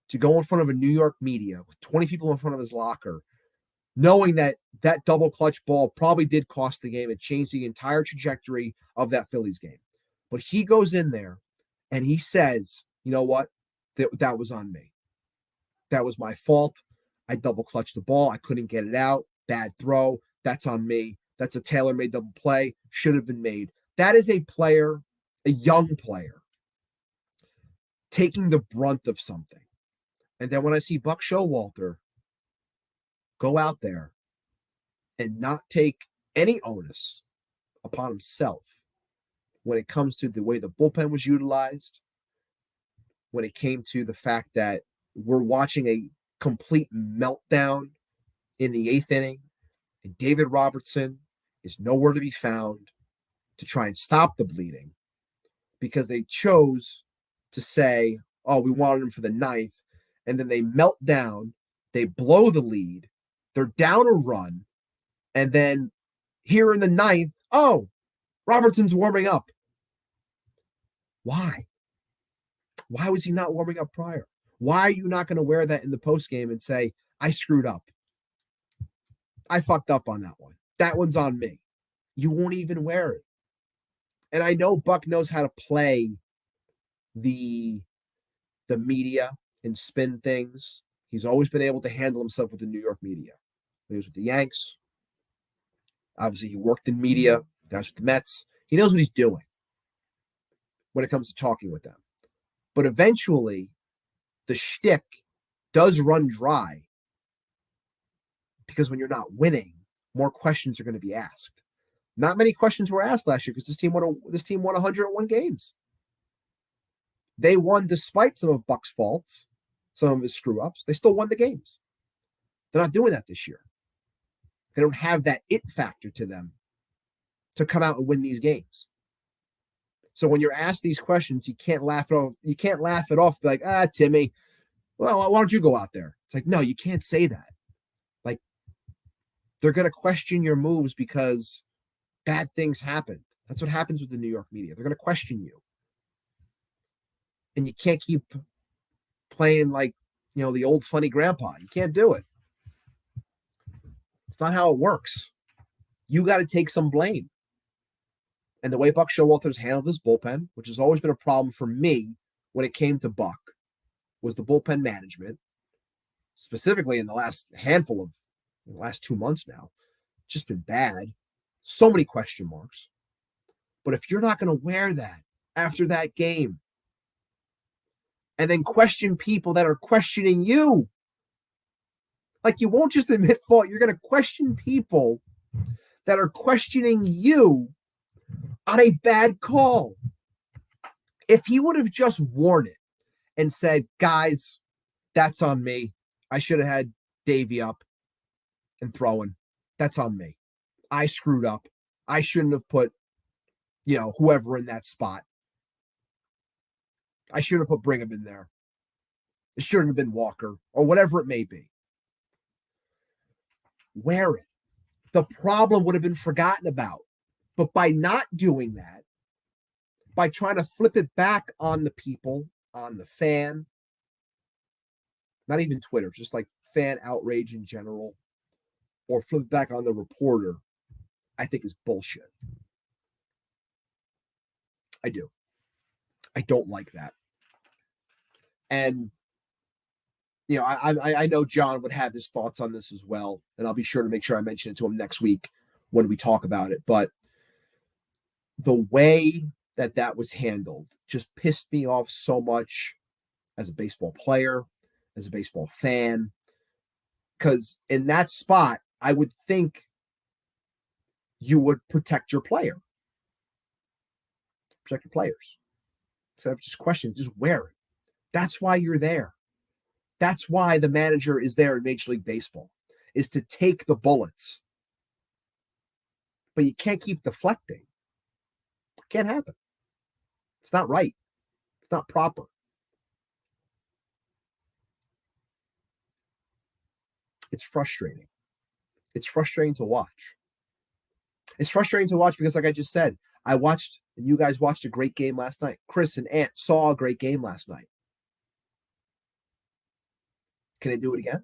to go in front of a New York media with 20 people in front of his locker, knowing that that double clutch ball probably did cost the game. It changed the entire trajectory of that Phillies game. But he goes in there and he says, you know what? That was on me. That was my fault. I double clutched the ball. I couldn't get it out. Bad throw. That's on me. That's a tailor-made double play. Should have been made. That is a player, a young player, taking the brunt of something. And then when I see Buck Showalter go out there and not take any onus upon himself when it comes to the way the bullpen was utilized, when it came to the fact that we're watching a complete meltdown in the 8th inning, and David Robertson is nowhere to be found to try and stop the bleeding because they chose to say, oh, we wanted him for the 9th, and then they melt down, they blow the lead, they're down a run, and then here in the 9th, oh, Robertson's warming up. Why? Why was he not warming up prior? Why are you not going to wear that in the postgame and say, I screwed up? I fucked up on that one. That one's on me. You won't even wear it. And I know Buck knows how to play the media and spin things. He's always been able to handle himself with the New York media. When he was with the Yanks, obviously he worked in media. That's with the Mets. He knows what he's doing when it comes to talking with them. But eventually, the shtick does run dry because when you're not winning, more questions are going to be asked. Not many questions were asked last year because this team won 101 games. They won despite some of Buck's faults, some of his screw-ups. They still won the games. They're not doing that this year. They don't have that it factor to them to come out and win these games. So when you're asked these questions, you can't laugh it off. You can't laugh it off. Be like, Timmy, well, why don't you go out there? It's like, no, you can't say that. Like, they're going to question your moves because bad things happen. That's what happens with the New York media. They're going to question you. And you can't keep playing like, the old funny grandpa. You can't do it. It's not how it works. You got to take some blame. And the way Buck Showalter's handled his bullpen, which has always been a problem for me when it came to Buck, was the bullpen management, specifically in the last 2 months now. Just been bad. So many question marks. But if you're not going to wear that after that game and then question people that are questioning you, like you won't just admit fault, you're going to question people that are questioning you on a bad call. If he would have just worn it and said, guys, that's on me. I should have had Davey up and throwing. That's on me. I screwed up. I shouldn't have put, whoever in that spot. I should have put Brigham in there. It shouldn't have been Walker or whatever it may be. Wear it. The problem would have been forgotten about. But by not doing that, by trying to flip it back on the people, on the fan, not even Twitter, just like fan outrage in general, or flip it back on the reporter, I think is bullshit. I do. I don't like that. And, I know John would have his thoughts on this as well, and I'll be sure to make sure I mention it to him next week when we talk about it. But the way that was handled just pissed me off so much as a baseball player, as a baseball fan, because in that spot, I would think you would protect your player. Protect your players. Instead of just questions, just wear it. That's why you're there. That's why the manager is there in Major League Baseball, is to take the bullets. But you can't keep deflecting. It can't happen. It's not right. It's not proper. It's frustrating. It's frustrating to watch. It's frustrating to watch because, like I just said, I watched, and you guys watched a great game last night. Chris and Ant saw a great game last night. Can they do it again?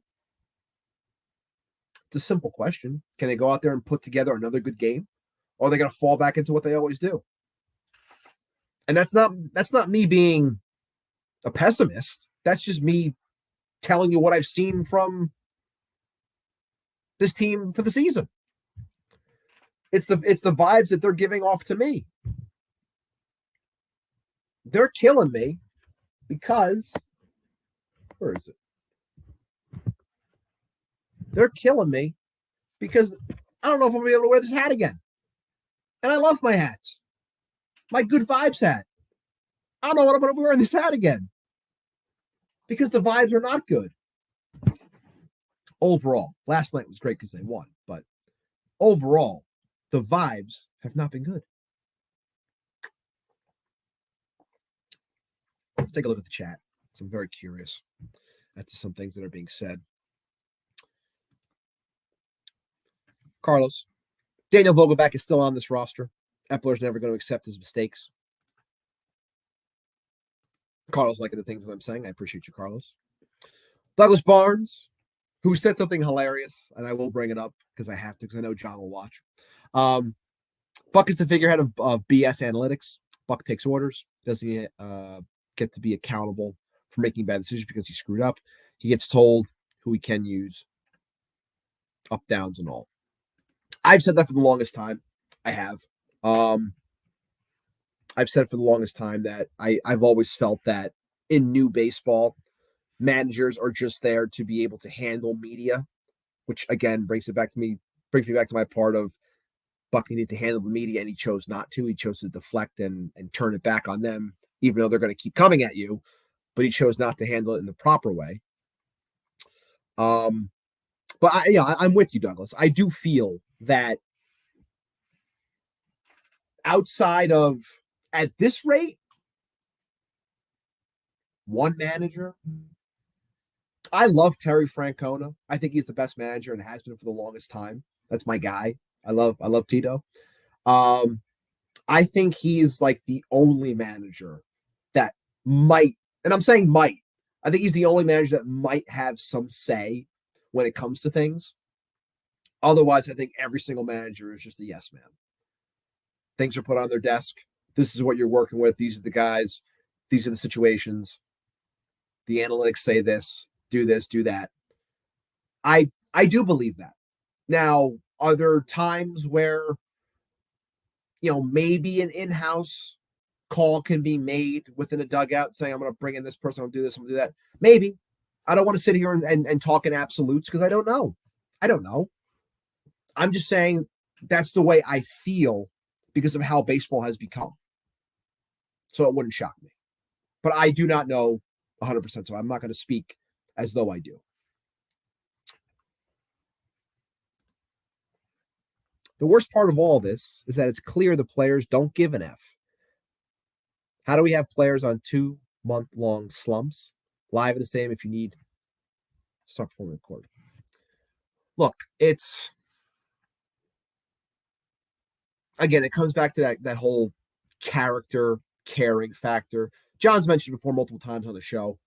It's a simple question. Can they go out there and put together another good game? Or are they going to fall back into what they always do? And that's not me being a pessimist. That's just me telling you what I've seen from this team for the season. It's the vibes that they're giving off to me. They're killing me because where is it? They're killing me because I don't know if I'm gonna be able to wear this hat again. And I love my hats. My good vibes hat. I don't know what I'm gonna be wearing this hat again. Because the vibes are not good. Overall, last night was great because they won, but overall, the vibes have not been good. Let's take a look at the chat. So I'm very curious as to some things that are being said. Carlos, Daniel Vogelback is still on this roster. Eppler's never going to accept his mistakes. Carlos liking the things that I'm saying. I appreciate you, Carlos. Douglas Barnes, who said something hilarious, and I will bring it up because I have to, because I know John will watch. Buck is the figurehead of BS analytics. Buck takes orders. Doesn't he get to be accountable for making bad decisions because he screwed up? He gets told who he can use, up, downs, and all. I've said that for the longest time. I have. I've said for the longest time that I've always felt that in new baseball, managers are just there to be able to handle media, which again brings me back to my part of Buck needed to handle the media and he chose not to. He chose to deflect and turn it back on them, even though they're going to keep coming at you, but he chose not to handle it in the proper way. But I'm with you, Douglas. I do feel that outside of, at this rate, one manager. I love Terry Francona. I think he's the best manager and has been for the longest time. That's my guy. I love Tito. I think he's like the only manager that might, and I'm saying might, I think he's the only manager that might have some say when it comes to things. Otherwise, I think every single manager is just a yes man. Things are put on their desk. This is what you're working with. These are the guys. These are the situations. The analytics say this, do that. I do believe that. Now, are there times where, maybe an in-house call can be made within a dugout saying, I'm going to bring in this person, I'm going to do this, I'm going to do that? Maybe. I don't want to sit here and talk in absolutes because I don't know. I'm just saying that's the way I feel because of how baseball has become. So it wouldn't shock me. But I do not know 100%, so I'm not going to speak as though I do. The worst part of all this is that it's clear the players don't give an F. How do we have players on 2-month-long slumps? Live in the stadium if you need. Start performing record. Look, it's, again, it comes back to that whole character, caring factor. John's mentioned before multiple times on the show,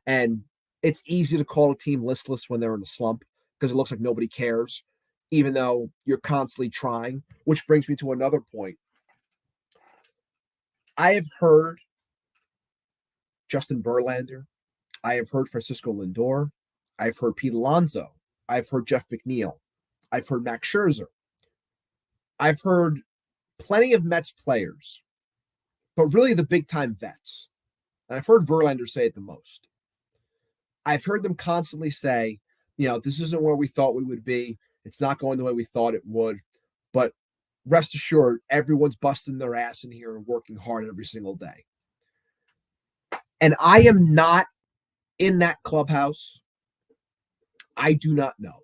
and it's easy to call a team listless when they're in a slump because it looks like nobody cares, even though you're constantly trying, which brings me to another point. I have heard Justin Verlander. I have heard Francisco Lindor. I've heard Pete Alonso. I've heard Jeff McNeil. I've heard Max Scherzer. I've heard plenty of Mets players, but really the big-time vets. And I've heard Verlander say it the most. I've heard them constantly say, this isn't where we thought we would be. It's not going the way we thought it would. But rest assured, everyone's busting their ass in here and working hard every single day. And I am not in that clubhouse. I do not know.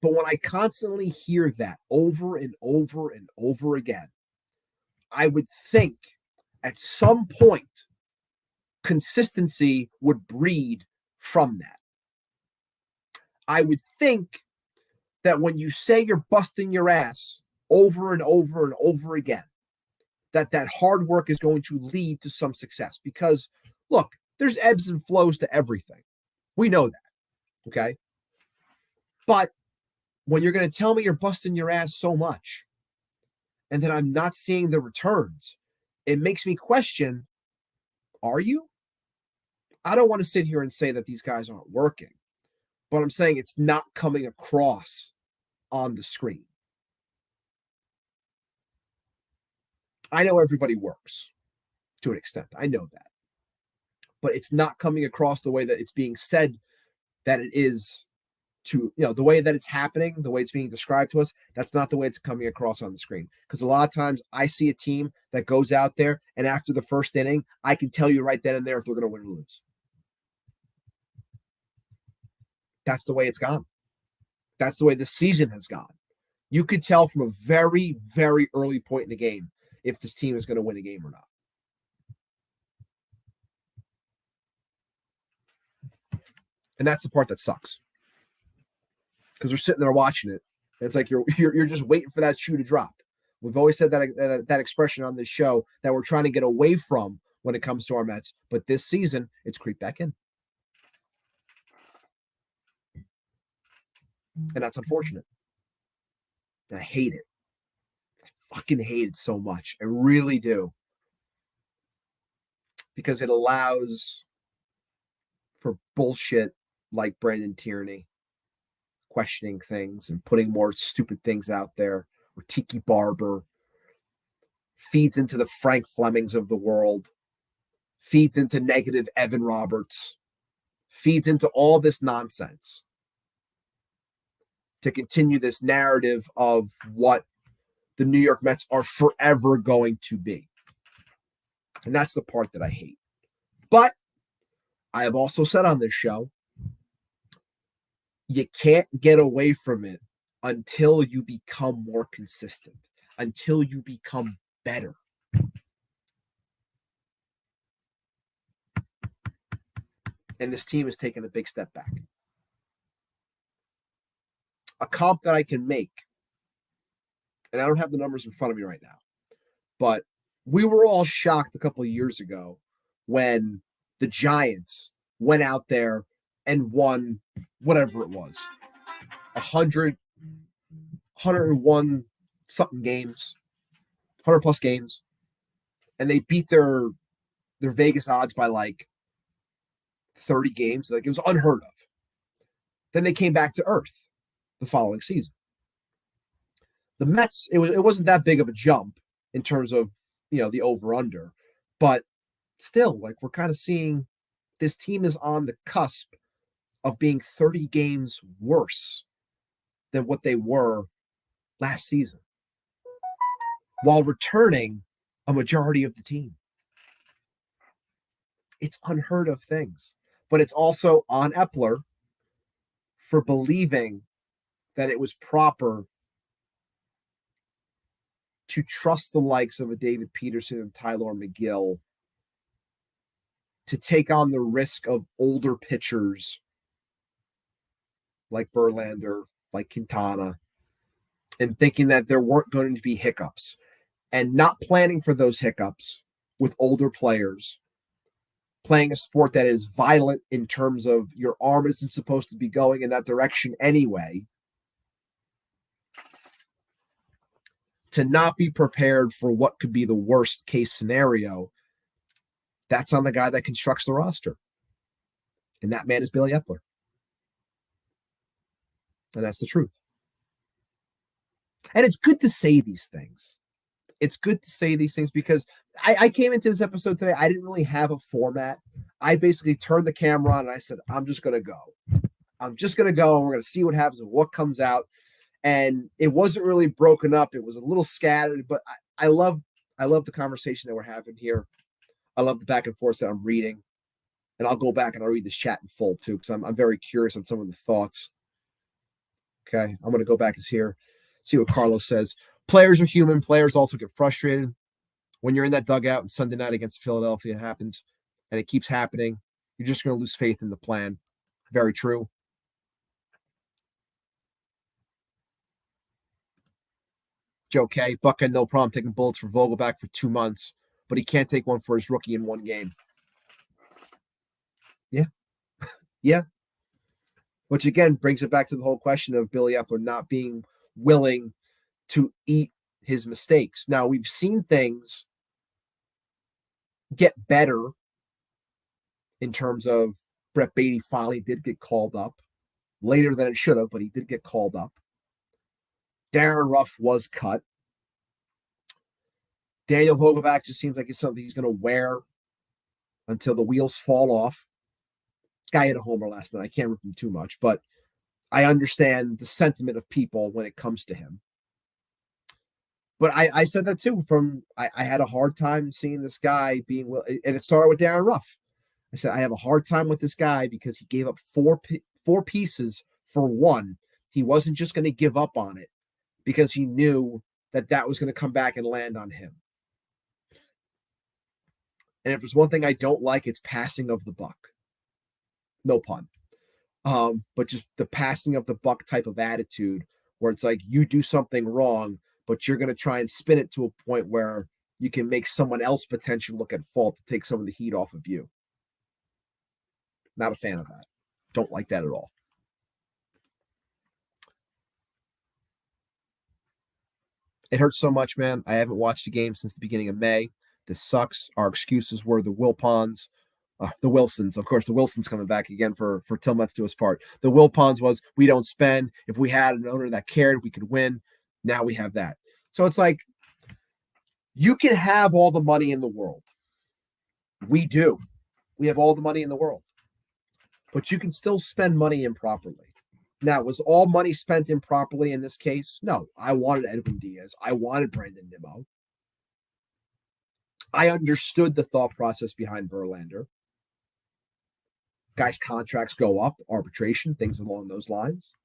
But when I constantly hear that over and over and over again, I would think at some point consistency would breed from that. I would think that when you say you're busting your ass over and over and over again, that hard work is going to lead to some success. Because, look, there's ebbs and flows to everything. We know that. Okay. But when you're going to tell me you're busting your ass so much and then I'm not seeing the returns, it makes me question, are you? I don't want to sit here and say that these guys aren't working, but I'm saying it's not coming across on the screen. I know everybody works to an extent. I know that. But it's not coming across the way that it's being said that it is to, the way that it's happening, the way it's being described to us. That's not the way it's coming across on the screen. Because a lot of times I see a team that goes out there and after the first inning, I can tell you right then and there if they're going to win or lose. That's the way it's gone. That's the way the season has gone. You could tell from a very, very early point in the game if this team is going to win a game or not. And that's the part that sucks. Because we're sitting there watching it. And it's like you're just waiting for that shoe to drop. We've always said that expression on this show that we're trying to get away from when it comes to our Mets. But this season, it's creeped back in. And that's unfortunate. And I hate it. I fucking hate it so much. I really do. Because it allows for bullshit like Brandon Tierney questioning things and putting more stupid things out there, or Tiki Barber feeds into the Frank Flemings of the world, feeds into negative Evan Roberts, feeds into all this nonsense to continue this narrative of what the New York Mets are forever going to be. And that's the part that I hate. But I have also said on this show, you can't get away from it until you become more consistent, until you become better. And this team has taken a big step back. A comp that I can make, and I don't have the numbers in front of me right now, but we were all shocked a couple of years ago when the Giants went out there and won whatever it was, 101 something games, 100 plus games, and they beat their Vegas odds by like 30 games. Like, it was unheard of. Then they came back to earth the following season. The Mets, it wasn't that big of a jump in terms of, the over-under, but still, like, we're kind of seeing this team is on the cusp of being 30 games worse than what they were last season, while returning a majority of the team. It's unheard of things, but it's also on Eppler for believing that it was proper to trust the likes of a David Peterson and Tyler McGill to take on the risk of older pitchers like Verlander, like Quintana, and thinking that there weren't going to be hiccups, and not planning for those hiccups with older players, playing a sport that is violent in terms of your arm isn't supposed to be going in that direction anyway, to not be prepared for what could be the worst case scenario. That's on the guy that constructs the roster. And that man is Billy Eppler. And that's the truth. And it's good to say these things. It's good to say these things because I came into this episode today. I didn't really have a format. I basically turned the camera on and I said, I'm just going to go. I'm just going to go and we're going to see what happens and what comes out. And it wasn't really broken up. It was a little scattered, but I love the conversation that we're having here. I love the back and forth that I'm reading. And I'll go back and I'll read this chat in full too, because I'm very curious on some of the thoughts. Okay, I'm going to go back here, see what Carlos says. Players are human. Players also get frustrated. When you're in that dugout and Sunday night against Philadelphia, it happens, and it keeps happening. You're just going to lose faith in the plan. Very true. Joe K. Buck had no problem taking bullets for Vogelback for 2 months, but he can't take one for his rookie in one game. Yeah. Yeah. which again brings it back to the whole question of Billy Eppler not being willing to eat his mistakes. Now, we've seen things get better in terms of Brett Beatty finally did get called up later than it should have, but he did get called up. Darren Ruff was cut. Daniel Vogelbach just seems like it's something he's going to wear until the wheels fall off. Guy hit a homer last night. I can't rip him too much, but I understand the sentiment of people when it comes to him. But I said that too. I had a hard time seeing this guy being and it started with Darren Ruff. I said I have a hard time with this guy because he gave up four pieces for one. He wasn't just going to give up on it because he knew that was going to come back and land on him. And if there's one thing I don't like, it's passing of the buck. No pun. But just the passing of the buck type of attitude where it's like you do something wrong, but you're going to try and spin it to a point where you can make someone else potentially look at fault to take some of the heat off of you. Not a fan of that. Don't like that at all. It hurts so much, man. I haven't watched a game since the beginning of May. This sucks. Our excuses were the Wilpons, the Wilsons. Of course, the Wilsons coming back again for till Mets do us part. The Wilpons was we don't spend. If we had an owner that cared, we could win. Now we have that. So it's like you can have all the money in the world. We do. We have all the money in the world. But you can still spend money improperly. Now, was all money spent improperly in this case? No. I wanted Edwin Diaz. I wanted Brandon Nimmo. I understood the thought process behind Verlander. Guys' contracts go up, arbitration, things along those lines.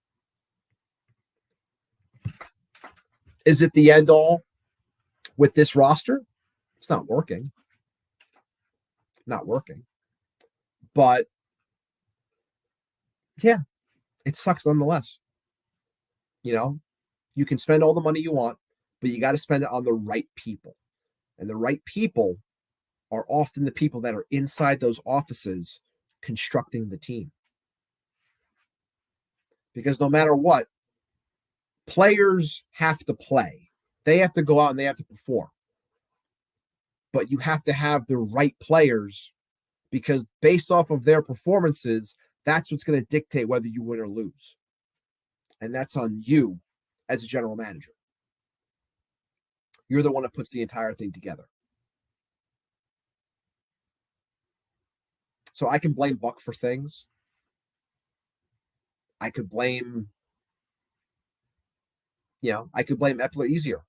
Is it the end all with this roster? It's not working. Not working. But yeah, it sucks nonetheless. You know, you can spend all the money you want, but you got to spend it on the right people. And the right people are often the people that are inside those offices constructing the team. Because no matter what, players have to play. They have to go out and they have to perform. But you have to have the right players because based off of their performances, that's what's going to dictate whether you win or lose. And that's on you as a general manager. You're the one that puts the entire thing together. So I can blame Buck for things. I could blame Eppler easier.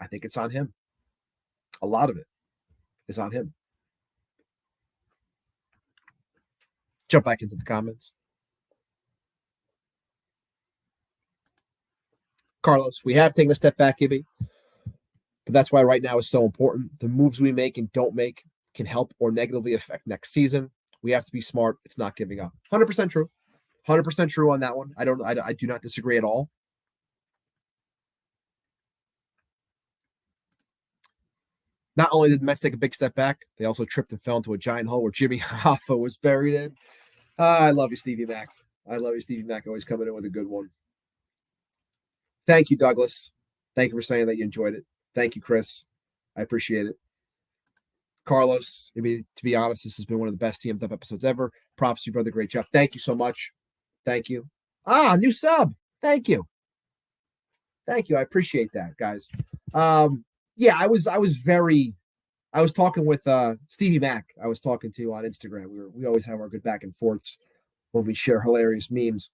I think it's on him. A lot of it is on him. Jump back into the comments. Carlos, we have taken a step back, Ibby. But that's why right now is so important. The moves we make and don't make can help or negatively affect next season. We have to be smart. It's not giving up. 100% true. 100% true on that one. I do not disagree at all. Not only did the Mets take a big step back, they also tripped and fell into a giant hole where Jimmy Hoffa was buried in. I love you, Stevie Mac. I love you, Stevie Mac. Always coming in with a good one. Thank you, Douglas. Thank you for saying that you enjoyed it. Thank you, Chris. I appreciate it. Carlos, to be honest, this has been one of the best teamed up episodes ever. Props to you, brother. Great job. Thank you so much. Thank you. New sub. Thank you. Thank you. I appreciate that, guys. Yeah, I was talking with Stevie Mac. I was talking to on Instagram. We always have our good back and forths when we share hilarious memes.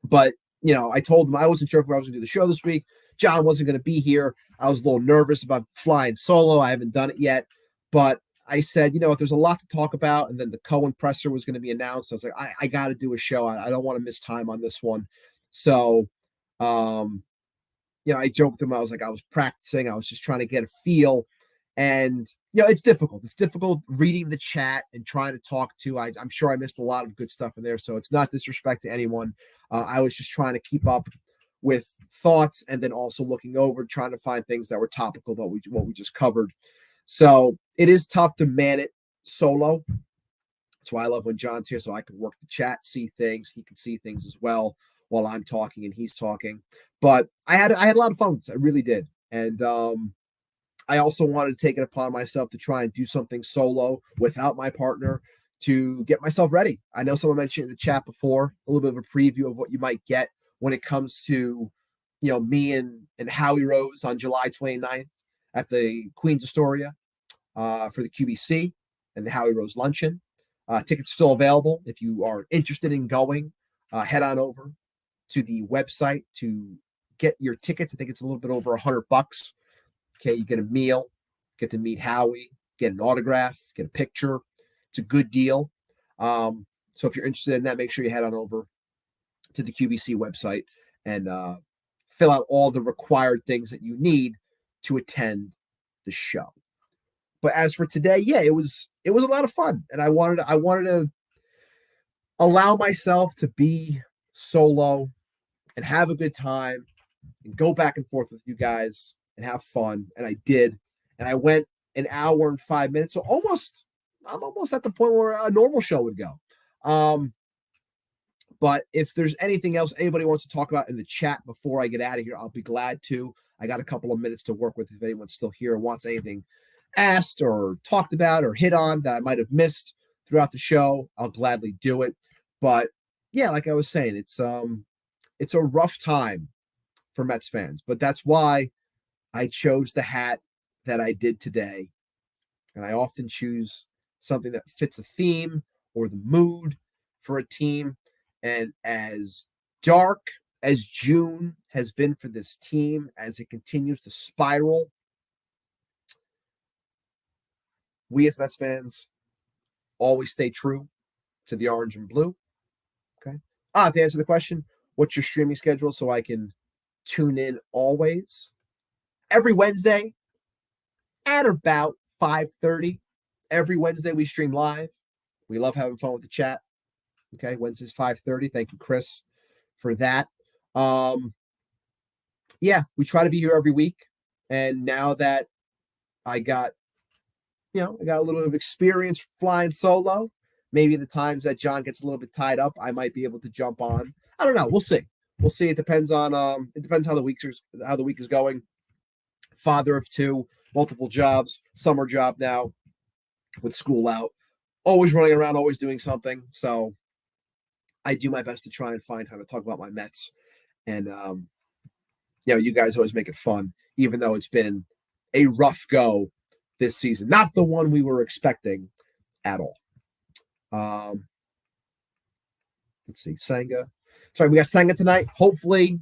But I told him I wasn't sure if I was going to do the show this week. John wasn't going to be here. I was a little nervous about flying solo. I haven't done it yet. But I said, if there's a lot to talk about, and then the Cohen presser was going to be announced, I was like, I got to do a show. I don't want to miss time on this one. So, I joked with him. I was like, I was practicing. I was just trying to get a feel. And, it's difficult. It's difficult reading the chat and trying to talk to. I'm sure I missed a lot of good stuff in there. So it's not disrespect to anyone. I was just trying to keep up with thoughts and then also looking over, trying to find things that were topical about what we just covered. So it is tough to man it solo. That's why I love when John's here, so I can work the chat, see things. He can see things as well while I'm talking and he's talking. But I had a lot of fun with this. I really did. And I also wanted to take it upon myself to try and do something solo without my partner to get myself ready. I know someone mentioned in the chat before, a little bit of a preview of what you might get when it comes to, me and Howie Rose on July 29th at the Queen's Astoria for the QBC and the Howie Rose Luncheon. Tickets still available. If you are interested in going, head on over to the website to get your tickets. I think it's a little bit over $100. Okay, you get a meal, get to meet Howie, get an autograph, get a picture. It's a good deal. So if you're interested in that, make sure you head on over to the QBC website and fill out all the required things that you need to attend the show. But as for today, yeah, it was a lot of fun, and I wanted to allow myself to be solo and have a good time and go back and forth with you guys and have fun. And I did. And I went an hour and 5 minutes. So I'm almost at the point where a normal show would go. But if there's anything else anybody wants to talk about in the chat before I get out of here, I'll be glad to. I got a couple of minutes to work with if anyone's still here and wants anything asked or talked about or hit on that I might have missed throughout the show. I'll gladly do it. But yeah, like I was saying, it's a rough time for Mets fans, but that's why I chose the hat that I did today. And I often choose something that fits a theme or the mood for a team. And as dark as June has been for this team, as it continues to spiral, we as Mets fans always stay true to the orange and blue. Okay. To answer the question, what's your streaming schedule so I can tune in always? Every Wednesday at about 5:30. Every Wednesday we stream live. We love having fun with the chat. Okay, Wednesdays 5:30. Thank you, Chris, for that. Yeah, we try to be here every week. And now that I got a little bit of experience flying solo, maybe the times that John gets a little bit tied up, I might be able to jump on. I don't know. We'll see. We'll see. It depends on how the week is going. Father of two, multiple jobs, summer job now with school out, always running around, always doing something. So I do my best to try and find time to talk about my Mets. And, you guys always make it fun, even though it's been a rough go this season. Not the one we were expecting at all. Let's see. Senga. Sorry, we got Senga tonight. Hopefully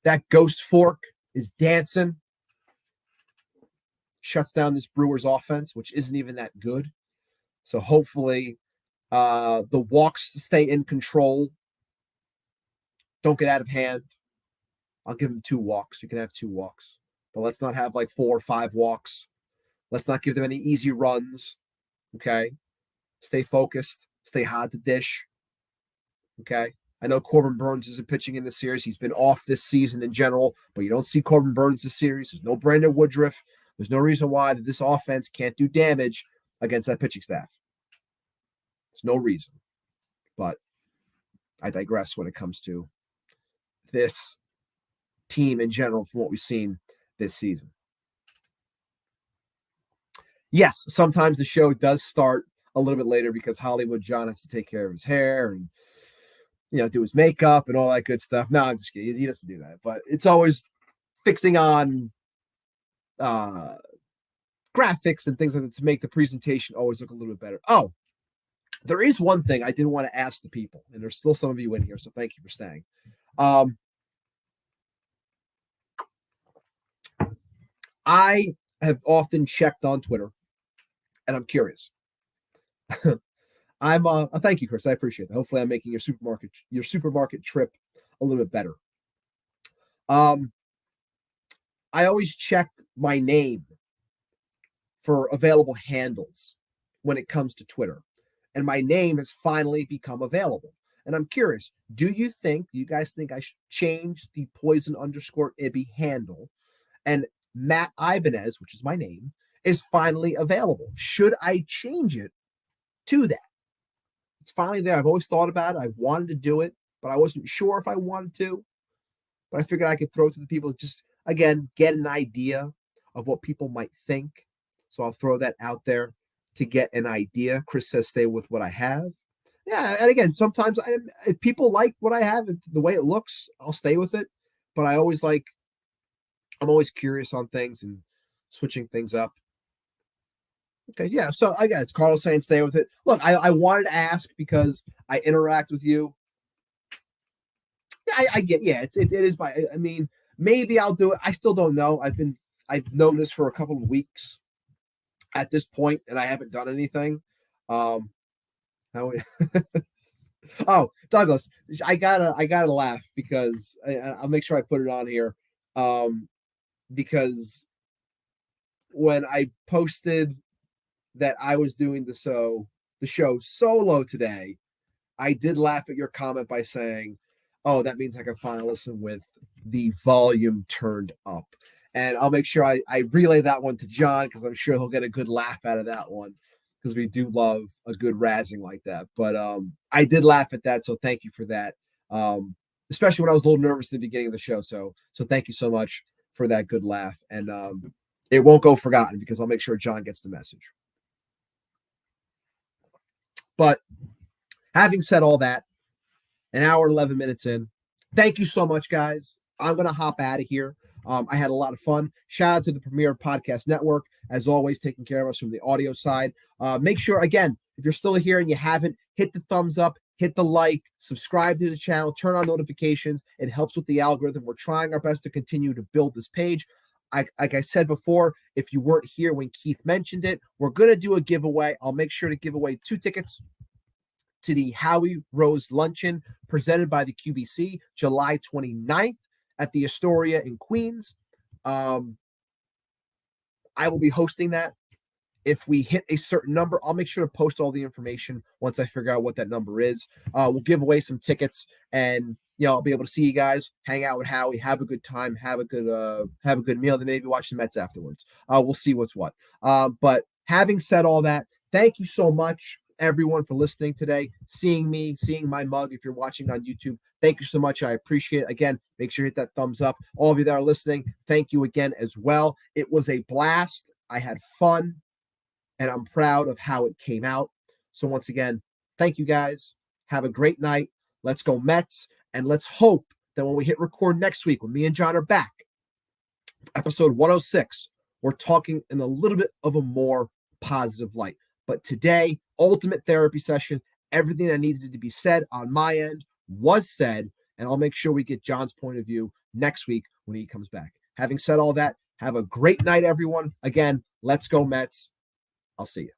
that ghost fork is dancing. Shuts down this Brewers offense, which isn't even that good. So hopefully the walks stay in control. Don't get out of hand. I'll give them 2 walks. You can have 2 walks. But let's not have like 4 or 5 walks. Let's not give them any easy runs. Okay? Stay focused. Stay hard to dish. Okay? I know Corbin Burns isn't pitching in this series. He's been off this season in general, but you don't see Corbin Burns this series. There's no Brandon Woodruff. There's no reason why this offense can't do damage against that pitching staff. There's no reason. But I digress when it comes to this team in general from what we've seen this season. Yes, sometimes the show does start a little bit later because Hollywood John has to take care of his hair and do his makeup and all that good stuff. No, I'm just kidding. He doesn't do that. But it's always fixing on graphics and things like that to make the presentation always look a little bit better. Oh, there is one thing I did want to ask the people, and there's still some of you in here, so thank you for staying. I have often checked on Twitter, and I'm curious. Thank you, Chris. I appreciate that. Hopefully, I'm making your supermarket trip a little bit better. I always check my name for available handles when it comes to Twitter, and my name has finally become available. And I'm curious, do you guys think I should change the poison_Ibby handle? And Matt Ibanez, which is my name, is finally available. Should I change it to that? It's finally there. I've always thought about it. I wanted to do it, but I wasn't sure if I wanted to. But I figured I could throw it to the people, just again, get an idea of what people might think. So I'll throw that out there to get an idea. Chris says, stay with what I have. Yeah. And again, sometimes if people like what I have, the way it looks, I'll stay with it. But I'm always curious on things and switching things up. Okay, yeah. So I guess Carl's saying stay with it. Look, I wanted to ask because I interact with you. Yeah, I get. Yeah, it is by. I mean, maybe I'll do it. I still don't know. I've known this for a couple of weeks at this point, and I haven't done anything. Um, how, oh, Douglas, I gotta laugh because I'll make sure I put it on here. Because when I posted that I was doing the show solo today, I did laugh at your comment by saying, "Oh, that means I can finally listen with the volume turned up." And I'll make sure I relay that one to John because I'm sure he'll get a good laugh out of that one because we do love a good razzing like that. But I did laugh at that, so thank you for that. Especially when I was a little nervous at the beginning of the show. So thank you so much for that good laugh, and it won't go forgotten because I'll make sure John gets the message. But having said all that, an hour and 11 minutes in. Thank you so much, guys. I'm going to hop out of here. I had a lot of fun. Shout out to the Premier Podcast Network, as always, taking care of us from the audio side. Make sure, again, if you're still here and you haven't, hit the thumbs up, hit the like, subscribe to the channel, turn on notifications. It helps with the algorithm. We're trying our best to continue to build this page. Like I said before, if you weren't here when Keith mentioned it, we're going to do a giveaway. I'll make sure to give away 2 tickets to the Howie Rose Luncheon presented by the QBC, July 29th at the Astoria in Queens. I will be hosting that. If we hit a certain number, I'll make sure to post all the information once I figure out what that number is. We'll give away some tickets, and I'll be able to see you guys, hang out with Howie, have a good time, have a good meal, then maybe watch the Mets afterwards. We'll see what's what. But having said all that, thank you so much, everyone, for listening today, seeing me, seeing my mug. If you're watching on YouTube, thank you so much. I appreciate it. Again, make sure you hit that thumbs up. All of you that are listening, thank you again as well. It was a blast. I had fun, and I'm proud of how it came out. So once again, thank you guys. Have a great night. Let's go Mets, and let's hope that when we hit record next week, when me and John are back, episode 106, we're talking in a little bit of a more positive light. But today, ultimate therapy session, everything that needed to be said on my end was said, and I'll make sure we get John's point of view next week when he comes back. Having said all that, have a great night, everyone. Again, let's go Mets. I'll see you.